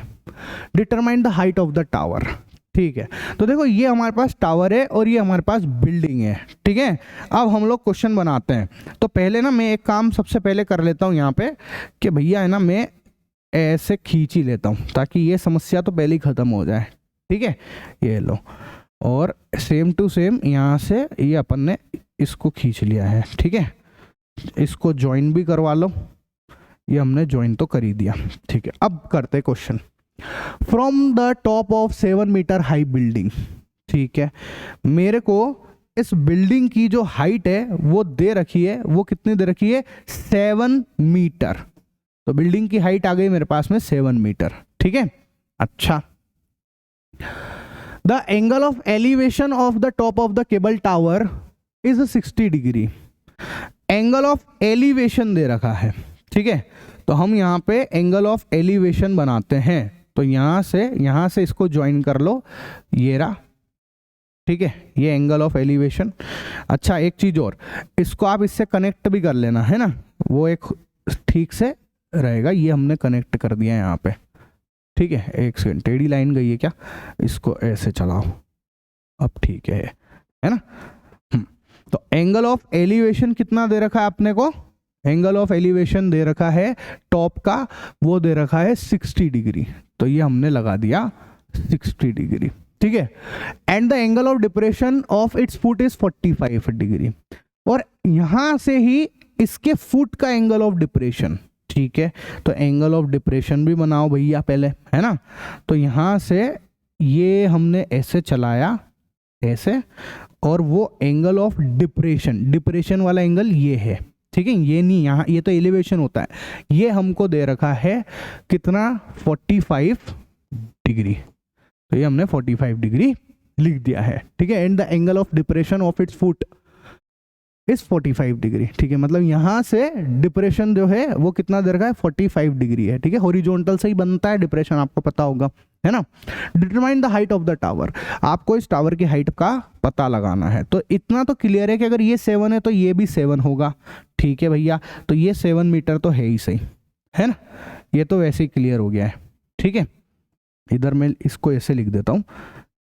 determine the height of the tower. ठीक है, तो देखो ये हमारे पास tower है और ये हमारे पास बिल्डिंग है, ठीक है। अब हम लोग क्वेश्चन बनाते हैं, तो पहले ना मैं एक काम सबसे पहले कर लेता हूँ यहाँ पे कि भैया है ना, मैं ऐसे खींच ही लेता हूँ ताकि ये समस्या तो पहले ही ख़त्म हो जाए। ठीक है, ये लो, और सेम टू सेम यहाँ से ये अपन ने इसको खींच लिया है, ठीक है, इसको ज्वाइन भी करवा लो, ये हमने ज्वाइन तो कर ही दिया। ठीक है, अब करते question. From the top of 7 metre high building, ठीक है, मेरे को इस बिल्डिंग की जो हाइट है वो दे रखी है, वो कितनी दे रखी है 7 मीटर। तो बिल्डिंग की हाइट आ गई मेरे पास में 7 मीटर, ठीक है। अच्छा, the angle of elevation of the top of the cable tower is 60 degree. Angle of elevation दे रखा है, ठीक है, तो हम यहाँ पे एंगल ऑफ एलिवेशन बनाते हैं, तो यहाँ से इसको ज्वाइन कर लो, ये रहा, ठीक है, ये एंगल ऑफ एलिवेशन। अच्छा, एक चीज और, इसको आप इससे कनेक्ट भी कर लेना, है ना, वो एक ठीक से रहेगा। ये हमने कनेक्ट कर दिया यहाँ पे, ठीक है। एक सेकंड, टेढ़ी लाइन गई है क्या, इसको ऐसे चलाओ, अब ठीक है ना। तो एंगल ऑफ एलिवेशन कितना दे रखा है अपने को, एंगल ऑफ एलिवेशन दे रखा है टॉप का, वो दे रखा है 60 डिग्री, तो ये हमने लगा दिया 60 डिग्री, ठीक है। And the angle of depression of its foot is 45 degree, और यहां से ही इसके फुट का एंगल ऑफ डिप्रेशन, ठीक है, तो एंगल ऑफ डिप्रेशन भी बनाओ भैया पहले, है ना। तो यहां से ये हमने ऐसे चलाया, ऐसे, और वो एंगल ऑफ डिप्रेशन वाला एंगल ये है, ठीक है, ये नहीं, यहाँ ये तो एलिवेशन होता है, ये हमको दे रखा है कितना 45 डिग्री, तो ये हमने 45 डिग्री लिख दिया है, ठीक है। And the angle of depression of its foot is 45 degree, ठीक है, मतलब यहाँ से डिप्रेशन जो है वो कितना दे रखा है 45 डिग्री है, ठीक है। हॉरिजॉन्टल से ही बनता है डिप्रेशन, आपको पता होगा, है ना। Determine the height of the tower, आपको इस टावर की हाइट का पता लगाना है। तो इतना तो क्लियर है कि अगर ये 7 है तो ये भी 7 होगा, ठीक है भैया, तो ये 7 मीटर तो है ही सही, है ना, ये तो वैसे ही क्लियर हो गया है, ठीक है। इधर मैं इसको ऐसे लिख देता हूँ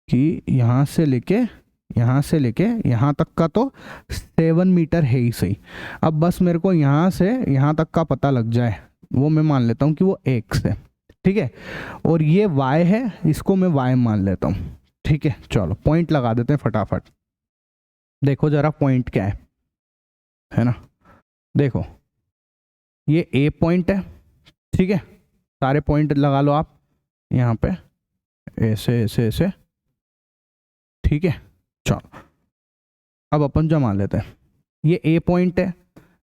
कि यहाँ से लेके यहाँ तक का तो 7 मीटर है ही सही। अब बस मेरे को यहाँ से यहाँ तक का पता लग जाए, वो मैं मान लेता हूँ कि वो x है, ठीक है, और ये y है, इसको मैं y मान लेता हूँ। ठीक है, चलो पॉइंट लगा देते हैं फटाफट। देखो जरा पॉइंट क्या है ना, देखो ये A पॉइंट है, ठीक है, सारे पॉइंट लगा लो आप यहाँ पे, ऐसे ऐसे ऐसे, ठीक है। चलो अब अपन जमा लेते हैं, ये A पॉइंट है,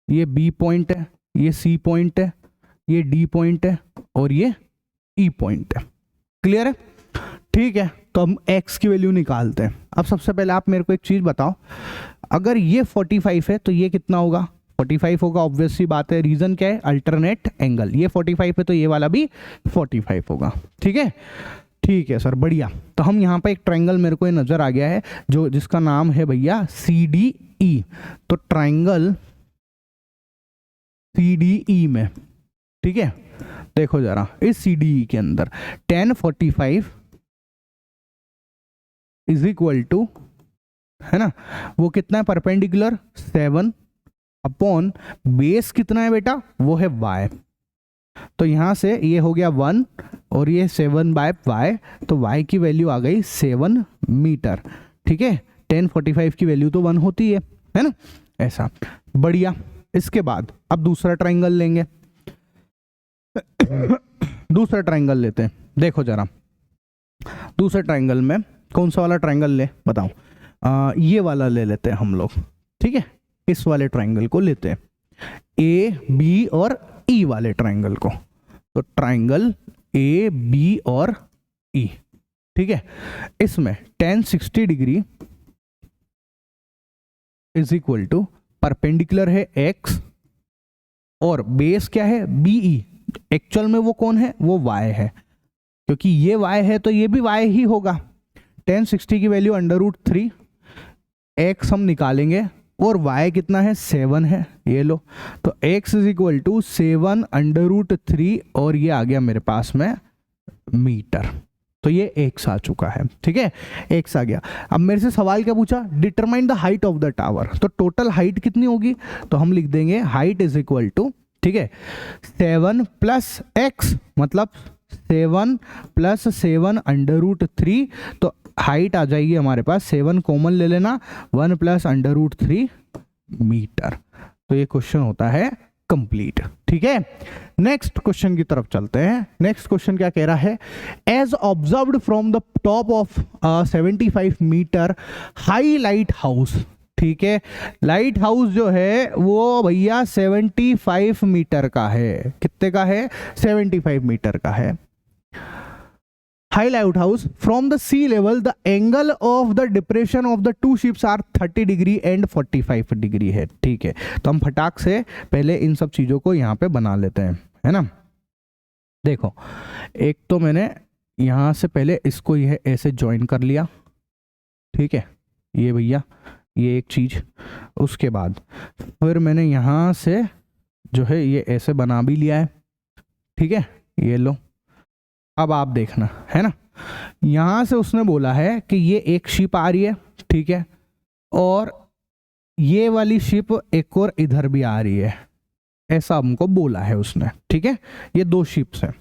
ये B पॉइंट है, ये C पॉइंट है, ये D पॉइंट है और ये E पॉइंट है। क्लियर है? ठीक है, तो हम x की वैल्यू निकालते हैं। अब सबसे पहले आप मेरे को एक चीज़ बताओ, अगर ये 45 है तो ये कितना होगा? 45 होगा, ऑब्वियस सी बात है। रीजन क्या है? Alternate angle. ये 45 है तो ये वाला भी 45 होगा। ठीक है, ठीक है सर, बढ़िया। तो हम यहाँ पे एक ट्रायंगल मेरे को ये नजर आ गया है जो जिसका नाम है भैया CDE। तो ट्रायंगल CDE में, ठीक है, देखो जरा इस CDE के अंदर tan 45 इज इक्वल टू, है ना, वो कितना है परपेंडिकुलर 7 अपॉन बेस कितना है बेटा, वो है y। तो यहां से ये हो गया 1 और ये 7/y, तो y की वैल्यू आ गई 7 मीटर। ठीक है, tan 45 की वैल्यू तो 1 होती है ना, ऐसा। बढ़िया। इसके बाद अब दूसरा ट्रायंगल लेंगे दूसरा ट्रायंगल लेते हैं। देखो जरा दूसरे ट्रायंगल में कौन सा वाला ट्रायंगल ले बताओ? ये वाला ले लेते हैं हम लोग। ठीक है, इस वाले ट्रायंगल को लेते हैं, AB और E वाले ट्रायंगल को। तो ट्रायंगल AB और E, ठीक है, इसमें tan 60 degree is equal to perpendicular है x और बेस क्या है BE। एक्चुअल में वो कौन है? वो y है, क्योंकि ये y है तो ये भी y ही होगा। tan 60 की वैल्यू √3, x हम निकालेंगे और y कितना है 7 है, ये लो। तो x इज इक्वल टू 7 √3 और ये आ गया मेरे पास में मीटर। तो ये x आ चुका है। ठीक है, x आ गया। अब मेरे से सवाल क्या पूछा? Determine the height of the tower. तो टोटल हाइट कितनी होगी? तो हम लिख देंगे हाइट इज इक्वल टू, ठीक है, 7 + x, मतलब 7 + 7 √3। तो हाइट आ जाएगी हमारे पास, 7 कॉमन ले लेना, 1 + √3 मीटर। तो ये क्वेश्चन होता है कंप्लीट। ठीक है, नेक्स्ट क्वेश्चन की तरफ चलते हैं। नेक्स्ट क्वेश्चन क्या कह रहा है? As observed from the top of 75 metre high lighthouse. ठीक है, लाइट हाउस जो है वो भैया 75 मीटर का है। कितने का है? 75 मीटर का है। High lighthouse from the sea level the angle of the depression of the two ships are 30 degree and 45 degree है। ठीक है, तो हम फटाक से पहले इन सब चीजों को यहाँ पे बना लेते हैं, है ना। देखो, एक तो मैंने यहाँ से पहले इसको यह ऐसे ज्वाइन कर लिया, ठीक है, ये भैया ये एक चीज। उसके बाद फिर मैंने यहाँ से जो है ये ऐसे बना भी लिया है, ठीक है, ये लो। अब आप देखना, है ना, यहां से उसने बोला है कि ये एक शिप आ रही है, ठीक है, और ये वाली शिप एक और इधर भी आ रही है, ऐसा हमको बोला है उसने। ठीक है, ये 2 शिप्स हैं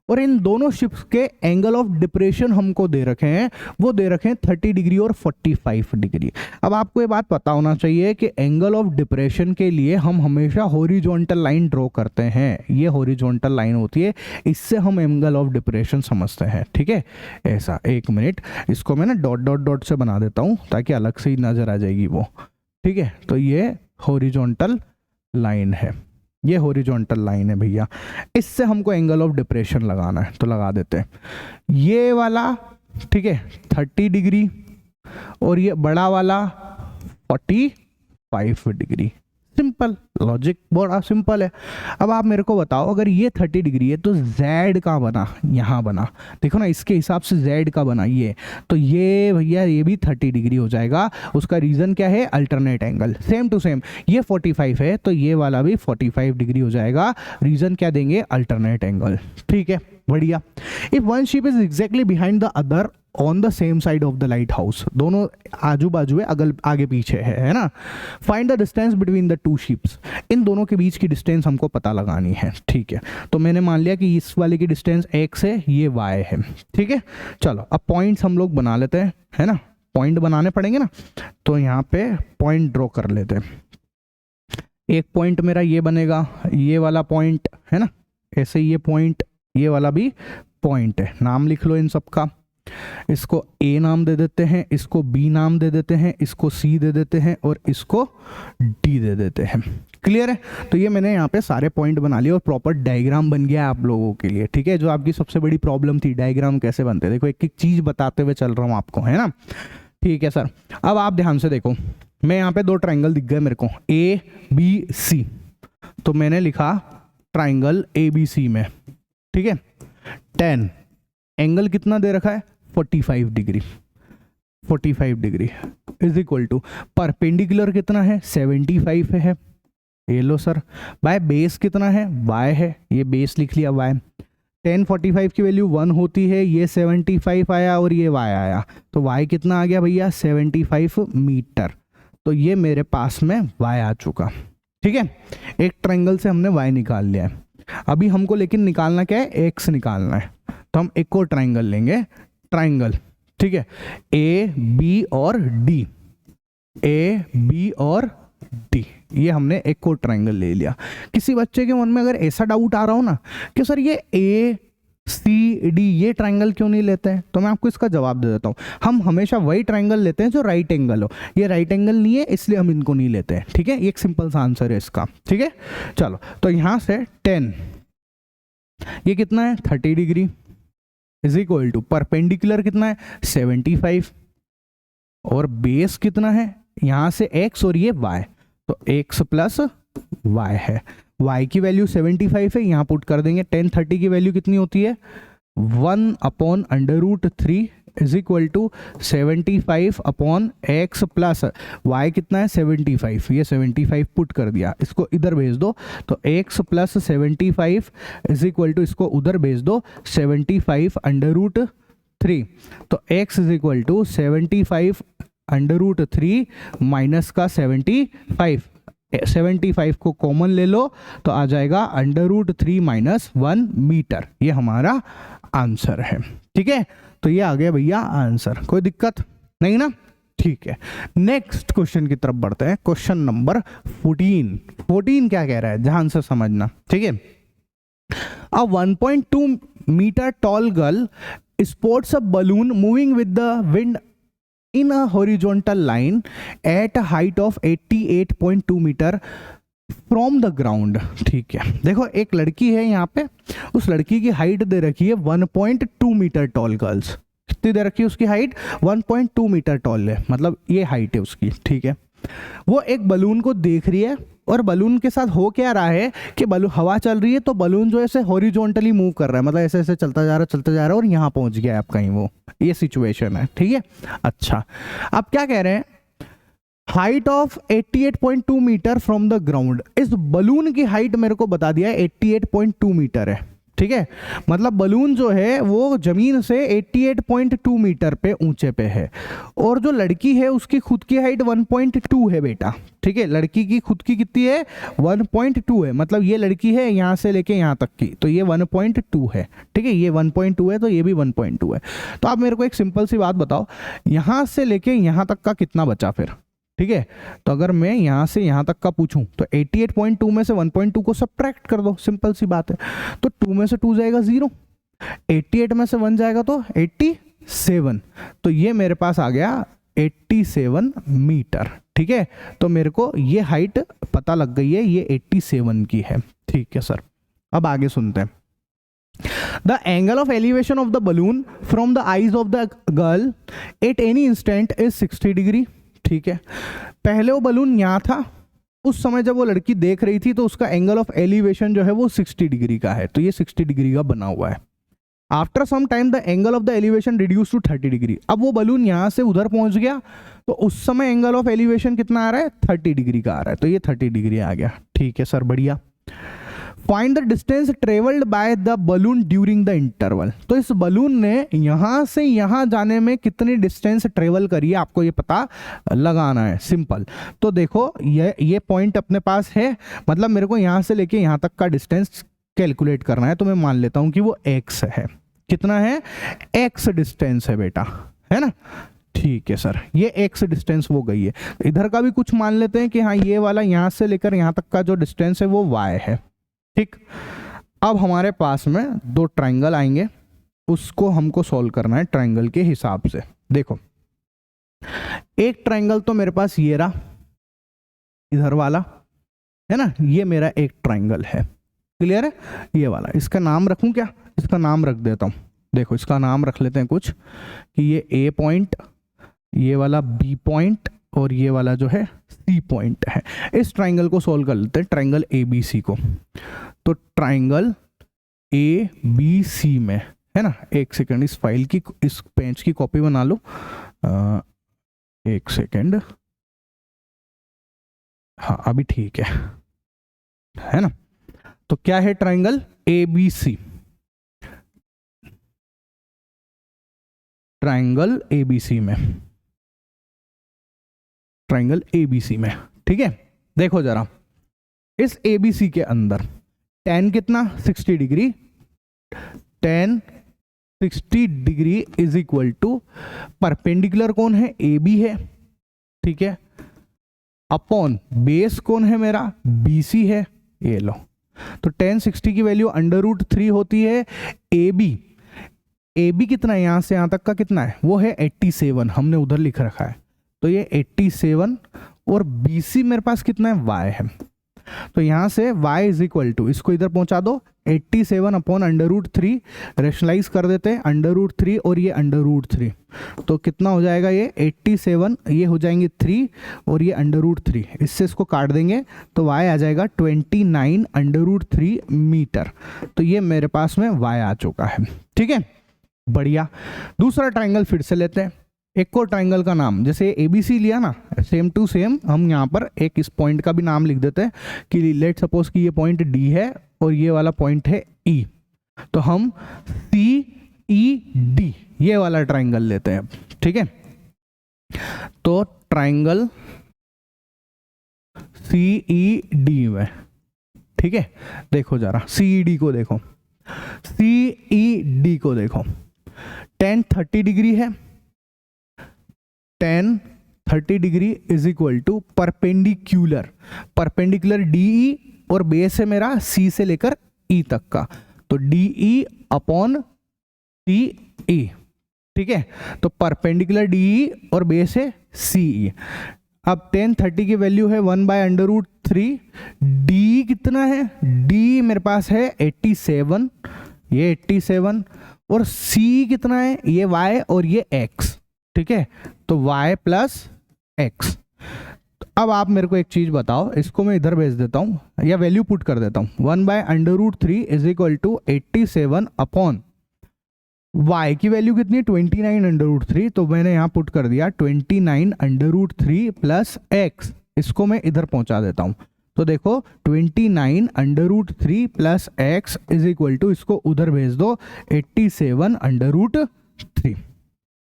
और इन दोनों शिप्स के एंगल ऑफ डिप्रेशन हमको दे रखे हैं, वो दे रखे हैं 30 डिग्री और 45 डिग्री। अब आपको ये बात पता होना चाहिए कि एंगल ऑफ डिप्रेशन के लिए हम हमेशा हॉरिजॉन्टल लाइन ड्रॉ करते हैं। ये हॉरिजॉन्टल लाइन होती है, इससे हम एंगल ऑफ डिप्रेशन समझते हैं। ठीक है, ऐसा। एक मिनट, इसको मैं ना डॉट डॉट डॉट से बना देता हूँ ताकि अलग से ही नजर आ जाएगी वो। ठीक है, तो ये हॉरिजॉन्टल लाइन है, ये हॉरिजॉन्टल लाइन है भैया, इससे हमको एंगल ऑफ डिप्रेशन लगाना है। तो लगा देते हैं ये वाला, ठीक है, 30 डिग्री और ये बड़ा वाला 45 डिग्री। सिंपल लॉजिक, बड़ा सिंपल है। अब आप मेरे को बताओ, अगर ये 30 डिग्री है तो z का बना, यहाँ बना, देखो ना, इसके हिसाब से z का बना ये, तो ये भैया ये भी 30 डिग्री हो जाएगा। उसका रीजन क्या है? Alternate angle. Same to same, ये 45 है तो ये वाला भी 45 डिग्री हो जाएगा। रीजन क्या देंगे? Alternate angle. ठीक है, बढ़िया। If one ship is exactly behind the other on the same side of the lighthouse, दोनों आजू बाजू है, अगल आगे पीछे है ना। Find the distance between the two ships, इन दोनों के बीच की डिस्टेंस हमको पता लगानी है, ठीक है। तो मैंने मान लिया कि इस वाले की डिस्टेंस x है, ये y है, ठीक है। चलो अब पॉइंट्स हम लोग बना लेते हैं, है ना, पॉइंट बनाने पड़ेंगे ना, तो यहाँ पे पॉइंट ड्रॉ कर लेते हैं। एक पॉइंट मेरा ये बनेगा, ये वाला पॉइंट है ना, ऐसे ये पॉइंट, ये वाला भी पॉइंट है, नाम लिख लो इन सबका। इसको A नाम दे देते हैं, इसको B नाम दे देते हैं, इसको C दे देते हैं और इसको D दे देते हैं। क्लियर है? तो ये मैंने यहाँ पे सारे पॉइंट बना लिए और प्रॉपर डायग्राम बन गया आप लोगों के लिए, ठीक है। जो आपकी सबसे बड़ी प्रॉब्लम थी डायग्राम कैसे बनते हैं, देखो एक एक चीज बताते हुए चल रहा हूँ आपको, है ना, ठीक है सर। अब आप ध्यान से देखो, मैं यहाँ पे दो ट्राइंगल दिख गए मेरे को, ABC, तो मैंने लिखा ट्राइंगल ABC में, ठीक है। 10 एंगल कितना दे रखा है, 45 degree, 45 degree is equal to perpendicular कितना है, 75 है, ये लो सर। बाय बेस कितना है, y है, ये बेस लिख लिया y। 10 45 की वैल्यू 1 होती है, ये 75 आया और ये y आया, तो y कितना आ गया भैया, 75 मीटर। तो ये मेरे पास में y आ चुका, ठीक है। एक ट्रायंगल से हमने y निकाल लिया है। अभी हमको लेकिन निकालना क्या है, x निकालना है। तो हम एक और ट्रायंगल लेंगे, ट्रायंगल, ठीक है, A B और D, A B और D, ये हमने एक और ट्रायंगल ले लिया। किसी बच्चे के मन में अगर ऐसा डाउट आ रहा हो ना कि सर ये A C D ये ट्रायंगल क्यों नहीं लेते हैं, तो मैं आपको इसका जवाब दे देता हूँ। हम हमेशा वही ट्रायंगल लेते हैं जो राइट एंगल हो, ये राइट एंगल नहीं है इसलिए हम इनको नहीं लेते हैं, ठीक है। एक सिंपल सा आंसर है इसका, ठीक है। चलो तो यहाँ से 10, ये कितना है 30 degree is equal to perpendicular कितना है 75 और बेस कितना है यहाँ से x और ये y, तो x प्लस y है। y की वैल्यू 75 है, यहाँ पुट कर देंगे। 10 30 की वैल्यू कितनी होती है 1/√3 is equal to 75 upon x plus y कितना है 75, ये 75 पुट कर दिया, इसको इधर भेज दो, तो x plus 75 is equal to इसको उधर भेज दो 75/√3, तो x is equal to 75/√3 minus का 75 को कॉमन ले लो तो आ जाएगा √3 - 1 मीटर, ये हमारा आंसर है, ठीक है। तो ये आ गया भैया आंसर, कोई दिक्कत नहीं ना, ठीक है। नेक्स्ट क्वेश्चन की तरफ बढ़ते हैं, क्वेश्चन नंबर 14 क्या कह रहा है ध्यान से समझना, ठीक है। A 1.2 metre tall girl sports a balloon moving with the wind in a horizontal line at a height of 88.2 metre from the ground, ठीक है। देखो एक लड़की है यहाँ पे, उस लड़की की हाइट दे रखी है 1.2 मीटर टॉल गर्ल्स, कितनी दे रखी है उसकी हाइट 1.2 मीटर टॉल है, मतलब ये हाइट है उसकी, ठीक है। वो एक बलून को देख रही है और बलून के साथ हो क्या रहा है कि बलून हवा चल रही है तो बलून जो ऐसे हॉरिजॉन्टली मूव कर रहा है, मतलब ऐसे ऐसे चलता जा रहा है और यहाँ पहुंच गया है आप कहीं, वो ये सिचुएशन है, ठीक है। अच्छा अब क्या कह रहे हैं, height of 88.2 metre from the ground, इस बलून की हाइट मेरे को बता दिया 88.2 मीटर है, ठीक है। मतलब बलून जो है वो जमीन से 88.2 मीटर पे ऊंचे पे है और जो लड़की है उसकी खुद की हाइट 1.2 है बेटा, ठीक है। लड़की की खुद की कितनी है 1.2 है, मतलब ये लड़की है यहाँ से लेके यहाँ तक की, तो ये 1.2 है, ठीक है। ये 1.2 है तो ये भी 1.2 है। तो आप मेरे को एक सिंपल सी बात बताओ, यहाँ से लेके यहाँ तक का कितना बचा फिर, ठीक है। तो अगर मैं यहाँ से यहाँ तक का पूछूं तो 88.2 में से 1.2 को सब्ट्रैक्ट कर दो, सिंपल सी बात है। तो 2 में से 2 जाएगा 0, 88 में से 1 जाएगा तो 87, तो ये मेरे पास आ गया 87 मीटर, ठीक है। तो मेरे को ये हाइट पता लग गई है, ये 87 की है, ठीक है सर। अब आगे सुनते हैं। The angle of elevation of the balloon from the eyes of the girl at any instant is 60 degree, ठीक है। पहले वो बलून यहाँ था, उस समय जब वो लड़की देख रही थी तो उसका एंगल ऑफ एलिवेशन जो है वो 60 डिग्री का है, तो ये 60 डिग्री का बना हुआ है। After some time the angle of the elevation reduce to 30 degree, अब वो बलून यहाँ से उधर पहुंच गया तो उस समय एंगल ऑफ एलिवेशन कितना आ रहा है 30 डिग्री का आ रहा है, तो ये 30 डिग्री आ गया, ठीक है सर, बढ़िया। Find the distance travelled by the balloon during the interval. तो इस बलून ने यहां से यहां जाने में कितनी डिस्टेंस ट्रेवल करी है आपको ये पता लगाना है, सिंपल। तो देखो ये पॉइंट अपने पास है, मतलब मेरे को यहां से लेके यहां तक का डिस्टेंस कैलकुलेट करना है। तो मैं मान लेता हूं कि वो x है। कितना है? x डिस्टेंस है बेटा, है ना। ठीक है सर, ये x डिस्टेंस वो गई है। तो इधर का भी कुछ मान लेते हैं कि हाँ ये वाला यहां से लेकर यहां तक का जो डिस्टेंस है वो y है। ठीक, अब हमारे पास में दो ट्रायंगल आएंगे, उसको हमको सॉल्व करना है ट्रायंगल के हिसाब से। देखो एक ट्रायंगल तो मेरे पास ये रहा, इधर वाला है ना, ये मेरा एक ट्रायंगल है, क्लियर है। ये वाला, इसका नाम रखूं क्या? इसका नाम रख देता हूं। देखो इसका नाम रख लेते हैं कुछ कि ये A पॉइंट, ये वाला B पॉइंट और ये वाला जो है C पॉइंट है। इस ट्रायंगल को सॉल्व कर लेते हैं, ट्रायंगल ABC को। तो ट्रायंगल ABC में, है ना, एक सेकंड, इस फाइल की, इस पेज की कॉपी बना लो। एक सेकंड, हाँ अभी ठीक है ना। तो क्या है ट्रायंगल ABC, ट्रायंगल ABC में, ट्रायंगल ABC में, ठीक है। देखो जरा इस ABC के अंदर tan कितना? 60 degree. tan 60 degree is equal to perpendicular कौन है? AB है, ठीक है, अपॉन बेस कौन है मेरा? BC है। ये लो, तो tan 60 की वैल्यू √3 होती है। AB कितना है? यहां से यहां तक का कितना है? वो है 87, हमने उधर लिख रखा है। तो ये 87 और BC मेरे पास कितना है? Y है। तो यहां से y इज इक्वल टू, इसको इधर पहुंचा दो, 87 अपॉन √3, रेशनलाइज कर देते हैं, √3 और ये √3, तो कितना हो जाएगा? ये 87, ये हो जाएंगे 3 और ये √3, इससे इसको काट देंगे तो y आ जाएगा 29 √3 मीटर। तो ये मेरे पास में y आ चुका है, ठीक है, बढ़िया। दूसरा ट्रायंगल फिर से लेते हैं, एक और ट्रायंगल का नाम, जैसे ABC लिया ना, सेम टू सेम हम यहाँ पर एक इस पॉइंट का भी नाम लिख देते हैं कि लेट सपोज कि ये पॉइंट D है और ये वाला पॉइंट है E। तो हम CED ये वाला ट्रायंगल लेते हैं, ठीक है। तो ट्रायंगल CED में, ठीक है, देखो जरा CED को देखो, CED को देखो, tan 30 डिग्री है, tan 30 degree is equal to perpendicular, perpendicular DE और बेस है मेरा C से लेकर E तक का, तो DE अपॉन CE, ठीक है। तो परपेंडिकुलर DE और बेस है CE। अब tan 30 की वैल्यू है 1/√3, D कितना है? D मेरे पास है 87, ये 87, और C कितना है? ये Y और ये X, ठीक है, तो y प्लस x। अब आप मेरे को एक चीज बताओ, इसको मैं इधर भेज देता हूं या वैल्यू पुट कर देता हूं, 1/√3 is equal to 87 upon y की वैल्यू कितनी है? 29 √3, तो मैंने यहां पुट कर दिया 29 √3 प्लस x, इसको मैं इधर पहुंचा देता हूं। तो देखो 29 √3 plus x is equal to, इसको उधर भेज दो 87 √3।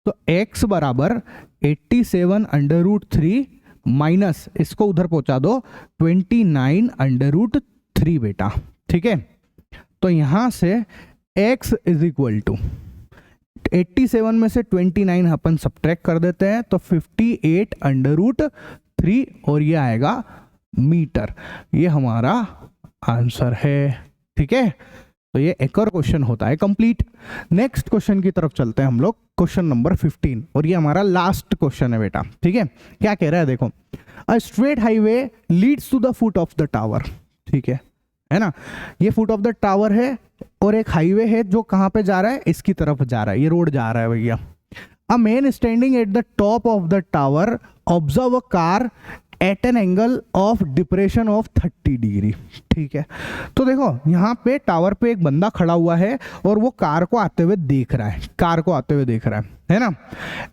तो x बराबर 87 √3 माइनस, इसको उधर पहुंचा दो 29 √3 बेटा, ठीक है। तो यहां से x इज इक्वल टू 87 में से 29 अपन सब्ट्रैक्ट कर देते हैं, तो 58 √3 और ये आएगा मीटर। ये हमारा आंसर है, ठीक है। तो ये एक और क्वेश्चन होता है कंप्लीट। नेक्स्ट क्वेश्चन की तरफ चलते हैं हम लोग, क्वेश्चन नंबर 15, और ये हमारा लास्ट क्वेश्चन है बेटा, ठीक है। क्या कह रहा है देखो, a straight highway leads to the foot of the tower, ठीक है ना। ये फुट ऑफ द टावर है और एक हाईवे है जो कहाँ पे जा रहा है? इसकी तरफ जा रहा है, ये रोड जा रहा है भैया। अ man standing at the top of the tower observe a car at an angle of depression of 30 degree. ठीक है, तो देखो यहाँ पे टावर पे एक बंदा खड़ा हुआ है और वो कार को आते हुए देख रहा है, कार को आते हुए देख रहा है ना,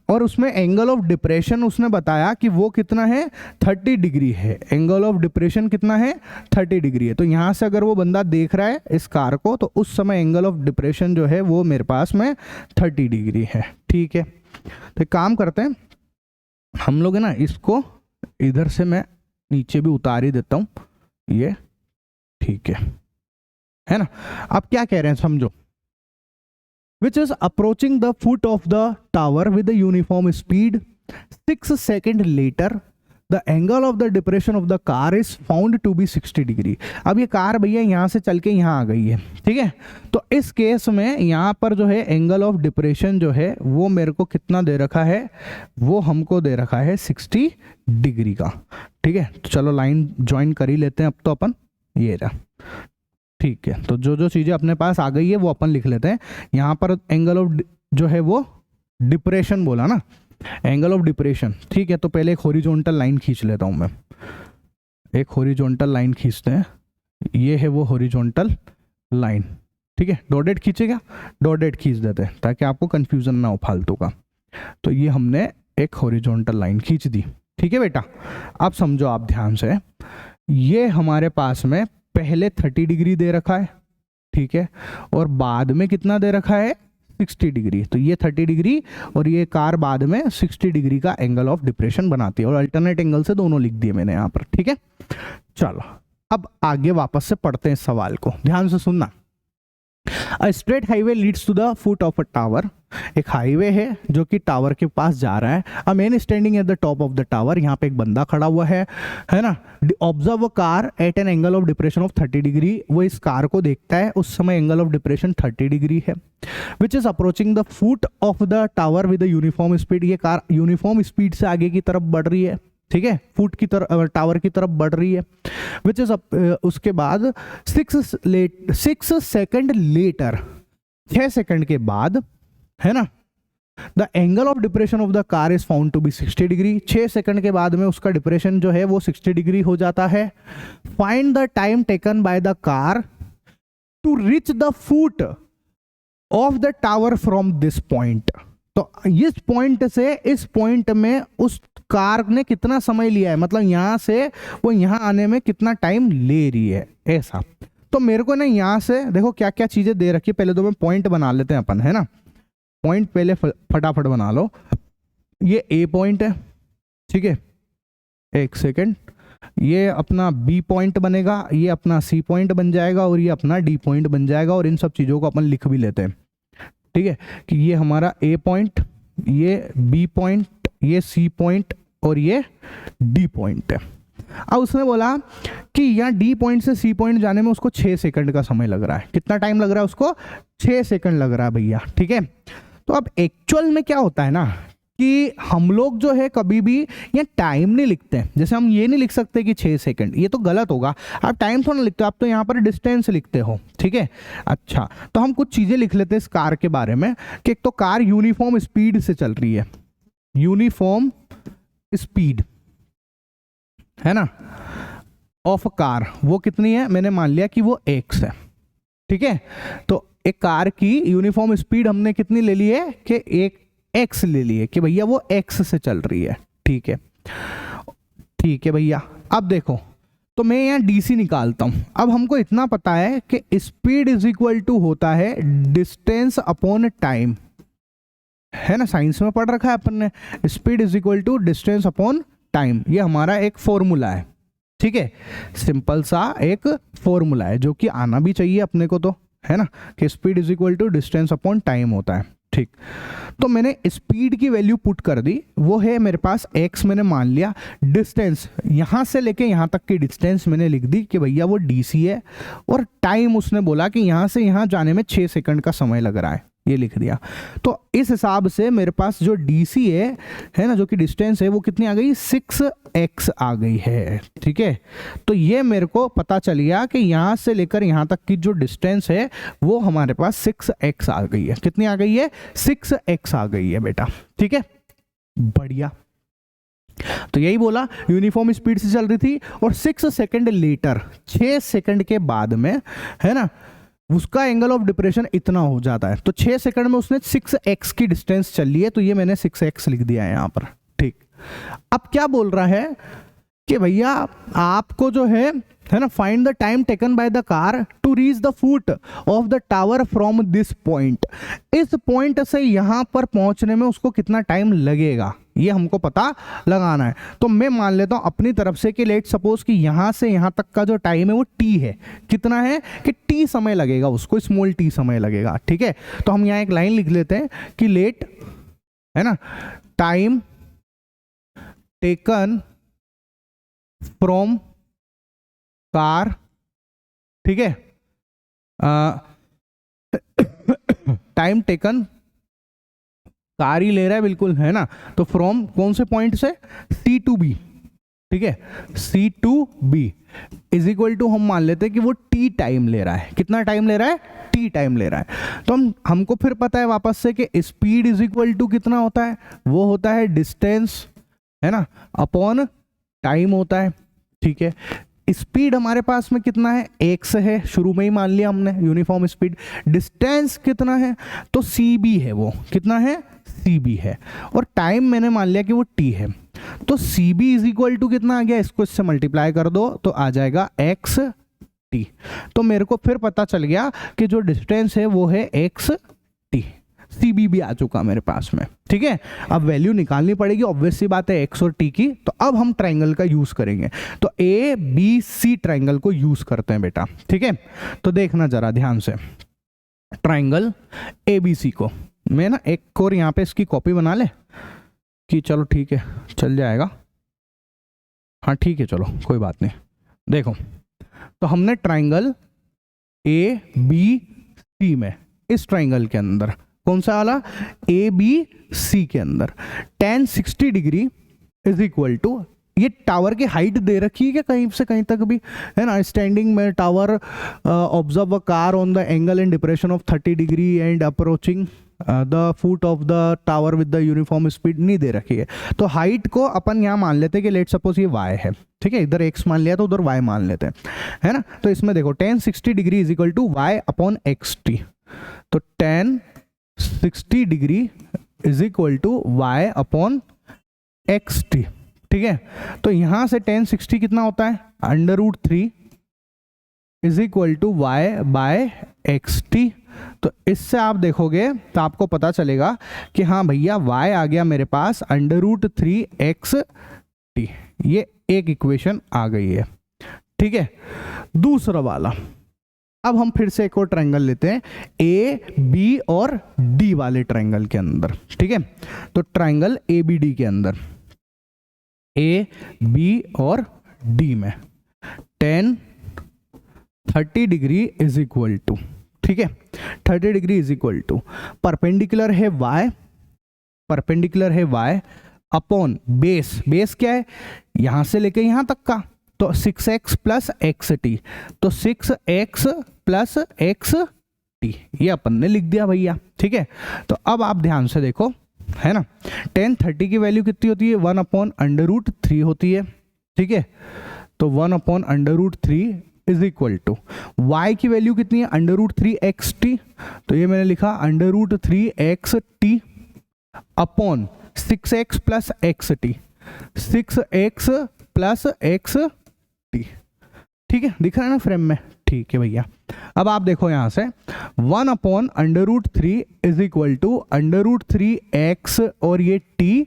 और उसमें एंगल ऑफ डिप्रेशन उसने बताया कि वो कितना है, 30 डिग्री है। एंगल ऑफ डिप्रेशन कितना है, 30 डिग्री है। तो यहाँ से अगर वो बंदा देख रहा है इस कार को, तो उस समय एंगल ऑफ डिप्रेशन जो है वो मेरे पास में 30 डिग्री है। ठीक है, तो एक काम करते हैं हम लोग, है ना, इसको इधर से मैं नीचे भी उतार ही देता हूँ, ये ठीक है ना। अब क्या कह रहे हैं समझो, which is approaching the foot of the tower with a uniform speed, 6 seconds later the angle of the depression of the car is found to be 60 degree. अब ये कार भैया यहाँ से चल के यहाँ आ गई है, ठीक है। तो इस केस में यहाँ पर जो है एंगल ऑफ डिप्रेशन जो है वो मेरे को कितना दे रखा है, वो हमको दे रखा है 60 डिग्री का। ठीक है, तो चलो लाइन ज्वाइन कर ही लेते हैं अब तो अपन, ये रहा। ठीक है, तो जो जो चीज़ें अपने पास आ गई है वो अपन लिख लेते हैं। यहाँ पर एंगल ऑफ जो है वो डिप्रेशन बोला ना, एंगल ऑफ डिप्रेशन। ठीक है, तो पहले एक हॉरिजॉन्टल लाइन खींच लेता हूँ मैं, एक हॉरिजॉन्टल लाइन खींचते हैं, ये है वो हॉरिजॉन्टल लाइन। ठीक है, डॉटेड खींचेगा, डॉटेड खींच देते हैं ताकि आपको कन्फ्यूज़न ना हो फालतू का। तो ये हमने एक हॉरिजॉन्टल लाइन खींच दी। ठीक है बेटा, अब समझो आप ध्यान से, ये हमारे पास में पहले 30 डिग्री दे रखा है, ठीक है, और बाद में कितना दे रखा है, 60 डिग्री। तो ये 30 डिग्री और ये कार बाद में 60 डिग्री का एंगल ऑफ डिप्रेशन बनाती है, और अल्टरनेट एंगल से दोनों लिख दिए मैंने यहाँ पर। ठीक है, चलो अब आगे वापस से पढ़ते हैं इस सवाल को, ध्यान से सुनना। A straight highway leads to the foot of a tower. एक हाईवे है जो कि टावर के पास जा रहा है। A man standing at the top of the tower, यहाँ पे एक बंदा खड़ा हुआ है ना। Observe a car at an angle of depression of 30 degree. वो इस कार को देखता है, उस समय एंगल ऑफ डिप्रेशन 30 डिग्री है। Which is approaching the foot of the tower with uniform speed. ये कार यूनिफॉर्म स्पीड से आगे की तरफ बढ़ रही है, ठीक है, फुट की तरफ, टावर की तरफ बढ़ रही है। विच इज उसके बाद 6 सेकंड लेटर, 6 सेकंड के बाद, है ना, the angle of depression of the car is found to be 60 degree. 6 second के बाद में उसका डिप्रेशन जो है वो 60 डिग्री हो जाता है। Find the time taken by the car to reach the foot of the tower from this point. तो इस पॉइंट से इस पॉइंट में उस कार ने कितना समय लिया है, मतलब यहां से वो यहां आने में कितना टाइम ले रही है, ऐसा। तो मेरे को ना यहाँ से देखो क्या क्या चीजें दे रखी है, पहले तो मैं पॉइंट बना लेते हैं अपन, है ना। पॉइंट पहले फटाफट बना लो। ये ए पॉइंट है, ठीक है, एक सेकेंड, ये अपना बी पॉइंट बनेगा, ये अपना सी पॉइंट बन जाएगा, और ये अपना डी पॉइंट बन जाएगा। और इन सब चीज़ों को अपन लिख भी लेते हैं, ठीक है, कि ये हमारा ए पॉइंट, ये बी पॉइंट, ये सी पॉइंट और ये डी पॉइंट है। अब उसने बोला कि यहाँ डी पॉइंट से सी पॉइंट जाने में उसको 6 सेकंड का समय लग रहा है। कितना टाइम लग रहा है उसको, 6 सेकंड लग रहा है भैया, ठीक है। तो अब एक्चुअल में क्या होता है ना कि हम लोग जो है कभी भी ये टाइम नहीं लिखते। जैसे हम ये नहीं लिख सकते कि 6 सेकंड, ये तो गलत होगा। आप टाइम थोड़ा लिखते हो, आप तो यहाँ पर डिस्टेंस लिखते हो, ठीक है। अच्छा, तो हम कुछ चीज़ें लिख लेते हैं इस कार के बारे में कि एक तो कार यूनिफॉर्म स्पीड से चल रही है, यूनिफॉर्म स्पीड, है ना, ऑफ कार, वो कितनी है, मैंने मान लिया कि वो x है, ठीक है। तो एक कार की यूनिफॉर्म स्पीड हमने कितनी ले ली है कि एक x ले ली है, कि भैया वो x से चल रही है, ठीक है, ठीक है भैया। अब देखो, तो मैं यहाँ DC निकालता हूं। अब हमको इतना पता है कि स्पीड इज इक्वल टू होता है डिस्टेंस अपॉन टाइम, है ना, साइंस में पढ़ रखा है अपन ने, speed is equal to distance upon time. ये हमारा एक फॉर्मूला है, ठीक है, सिंपल सा एक फॉर्मूला है जो कि आना भी चाहिए अपने को, तो है ना, कि speed is equal to distance upon time होता है, ठीक। तो मैंने स्पीड की वैल्यू पुट कर दी, वो है मेरे पास x, मैंने मान लिया। डिस्टेंस यहाँ से लेके यहाँ तक की डिस्टेंस मैंने लिख दी कि भैया वो DC है, और टाइम उसने बोला कि यहाँ से यहाँ जाने में 6 सेकंड का समय लग रहा है, ये लिख दिया। तो इस हिसाब से मेरे पास जो DC है ना, जो कि डिस्टेंस है, वो कितनी आ गई, 6x आ गई है, ठीक है। तो ये मेरे को पता चल गया कि यहाँ से लेकर यहाँ तक की जो डिस्टेंस है वो हमारे पास 6x आ गई है। कितनी आ गई है, 6x आ गई है बेटा, ठीक है, बढ़िया। तो यही बोला, यूनिफॉर्म स्पीड से चल रही थी और 6 सेकंड लेटर, 6 सेकंड के बाद में, है ना, उसका एंगल ऑफ डिप्रेशन इतना हो जाता है। तो 6 सेकंड में उसने 6x की डिस्टेंस चल ली है, तो ये मैंने 6x लिख दिया है यहाँ पर। ठीक, अब क्या बोल रहा है कि भैया आपको जो है ना, find the time taken by the car to reach the foot of the tower from this point. इस पॉइंट से यहाँ पर पहुँचने में उसको कितना टाइम लगेगा, ये हमको पता लगाना है। तो मैं मान लेता हूँ अपनी तरफ से कि लेट सपोज कि यहाँ से यहाँ तक का जो टाइम है वो t है। कितना है कि t समय लगेगा उसको, स्मॉल t समय लगेगा। ठीक है, तो हम यहाँ एक लाइन लिख लेते हैं कि लेट, है ना, टाइम टेकन फ्रॉम कार, ठीक है, टाइम टेकन कार ही ले रहा है बिल्कुल, है ना, तो फ्रॉम कौन से पॉइंट से, C टू B, ठीक है, C to B is equal to, हम मान लेते हैं कि वो T टाइम ले रहा है। कितना टाइम ले रहा है, T टाइम ले रहा है। तो हमको फिर पता है वापस से कि स्पीड इज इक्वल टू कितना होता है, वो होता है डिस्टेंस, है ना, अपॉन टाइम होता है। ठीक है, स्पीड हमारे पास में कितना है, x है, शुरू में ही मान लिया हमने यूनिफॉर्म स्पीड। डिस्टेंस कितना है, तो CB है, वो कितना है, CB है, और टाइम मैंने मान लिया कि वो t है। तो CB इज इक्वल टू कितना आ गया, इसको इससे मल्टीप्लाई कर दो तो आ जाएगा xt। तो मेरे को फिर पता चल गया कि जो डिस्टेंस है वो है xt। CB भी आ चुका मेरे पास में। ठीक है, अब वैल्यू निकालनी पड़ेगी, ऑब्वियस सी बात है x और t की। तो अब हम ट्रायंगल का यूज करेंगे, तो ABC ट्रायंगल को यूज करते हैं बेटा। ठीक है, तो देखना जरा ध्यान से, ट्रायंगल ABC को मैं ना एक और यहाँ पे इसकी कॉपी बना ले कि चलो ठीक है चल जाएगा। हाँ ठीक है, चलो कोई बात नहीं। देखो, तो हमने ट्रायंगल ABC में, इस ट्रायंगल के अंदर कौन सा वाला, ABC के अंदर tan 60 degree is equal to, ये टावर की हाइट दे रखी है क्या कहीं से कहीं तक भी, है ना, स्टैंडिंग में tower observe a car on the angle and depression of 30 degree and approaching the foot of the tower with the uniform speed, नहीं दे रखी है। तो हाइट को अपन यहाँ मान लेते हैं कि लेट सपोज ये y है। ठीक है, इधर x मान लिया तो उधर y मान लेते हैं, है ना। तो इसमें देखो tan 60 degree is equal to y upon xt। तो tan 60 degree is equal to y upon xt। ठीक है, तो यहां से tan 60 कितना होता है, √3 is equal to y by xt। तो इससे आप देखोगे तो आपको पता चलेगा कि हाँ भैया y आ गया मेरे पास √3 xt। ये एक इक्वेशन आ गई है। ठीक है, दूसरा वाला, अब हम फिर से एक और ट्रायंगल लेते हैं AB और D वाले ट्रायंगल के अंदर। ठीक है, तो ट्रायंगल ABD के अंदर AB और D में tan 30 degree is equal to, ठीक है, 30 degree is equal to perpendicular है y, परपेंडिकुलर है y अपॉन बेस, बेस क्या है, यहां से लेके यहां तक का, तो 6x प्लस xt, तो 6x प्लस xt ये अपन ने लिख दिया भैया। ठीक है, तो अब आप ध्यान से देखो, है ना, tan 30 की वैल्यू कितनी होती है, 1/√3 होती है। ठीक है, तो 1/√3 इज इक्वल टू y की वैल्यू कितनी है, √3 xt, तो ये मैंने लिखा √3 xt upon 6x plus xt, 6x plus xt। ठीक है, दिख रहा है ना फ्रेम में। ठीक है भैया, अब आप देखो यहां से 1/√3 इज इक्वल टू √3 x और ये t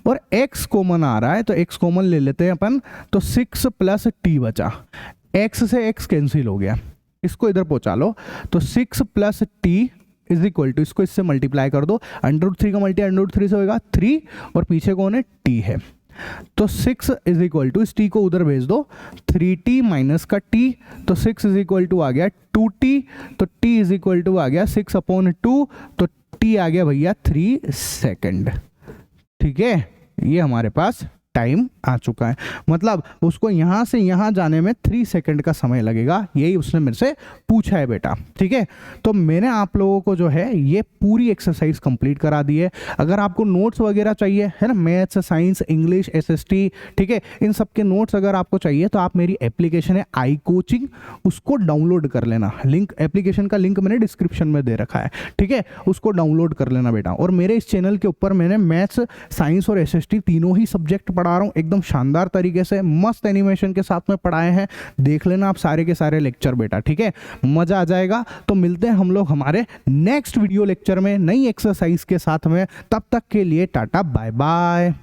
और x कॉमन आ रहा है तो x कॉमन ले लेते हैं अपन, तो 6 प्लस t बचा, x से x कैंसिल हो गया, इसको इधर पहुंचा लो, तो 6 plus t is equal to, इसको इससे मल्टीप्लाई कर दो, √3 का मल्टी √3 से होगा 3 और पीछे कौन है, t है, तो 6 इज इक्वल टू, इस t को उधर भेज दो, 3t माइनस का t, तो 6 इज इक्वल टू आ गया 2t, तो t इज इक्वल टू आ गया 6/2, तो t आ गया भैया 3 सेकेंड। ठीक है, ये हमारे पास टाइम आ चुका है। मतलब उसको यहाँ से यहाँ जाने में 3 सेकंड का समय लगेगा, यही उसने मेरे से पूछा है बेटा। ठीक है, तो मैंने आप लोगों को जो है ये पूरी एक्सरसाइज कंप्लीट करा दी है। अगर आपको नोट्स वगैरह चाहिए है ना, मैथ्स, साइंस, इंग्लिश, एसएसटी, ठीक है, इन सब के नोट्स अगर आपको चाहिए तो आप मेरी एप्लीकेशन है आई कोचिंग, उसको डाउनलोड कर लेना। लिंक, एप्लीकेशन का लिंक मैंने डिस्क्रिप्शन में दे रखा है। ठीक है, उसको डाउनलोड कर लेना बेटा। और मेरे इस चैनल के ऊपर मैंने मैथ्स, साइंस और एसएसटी तीनों ही सब्जेक्ट पढ़ा रहा हूँ एकदम शानदार तरीके से, मस्त एनिमेशन के साथ में पढ़ाए हैं। देख लेना आप सारे के सारे लेक्चर बेटा। ठीक है, मजा आ जाएगा। तो मिलते हैं हम लोग हमारे नेक्स्ट वीडियो लेक्चर में नई एक्सरसाइज के साथ में। तब तक के लिए टाटा बाय बाय।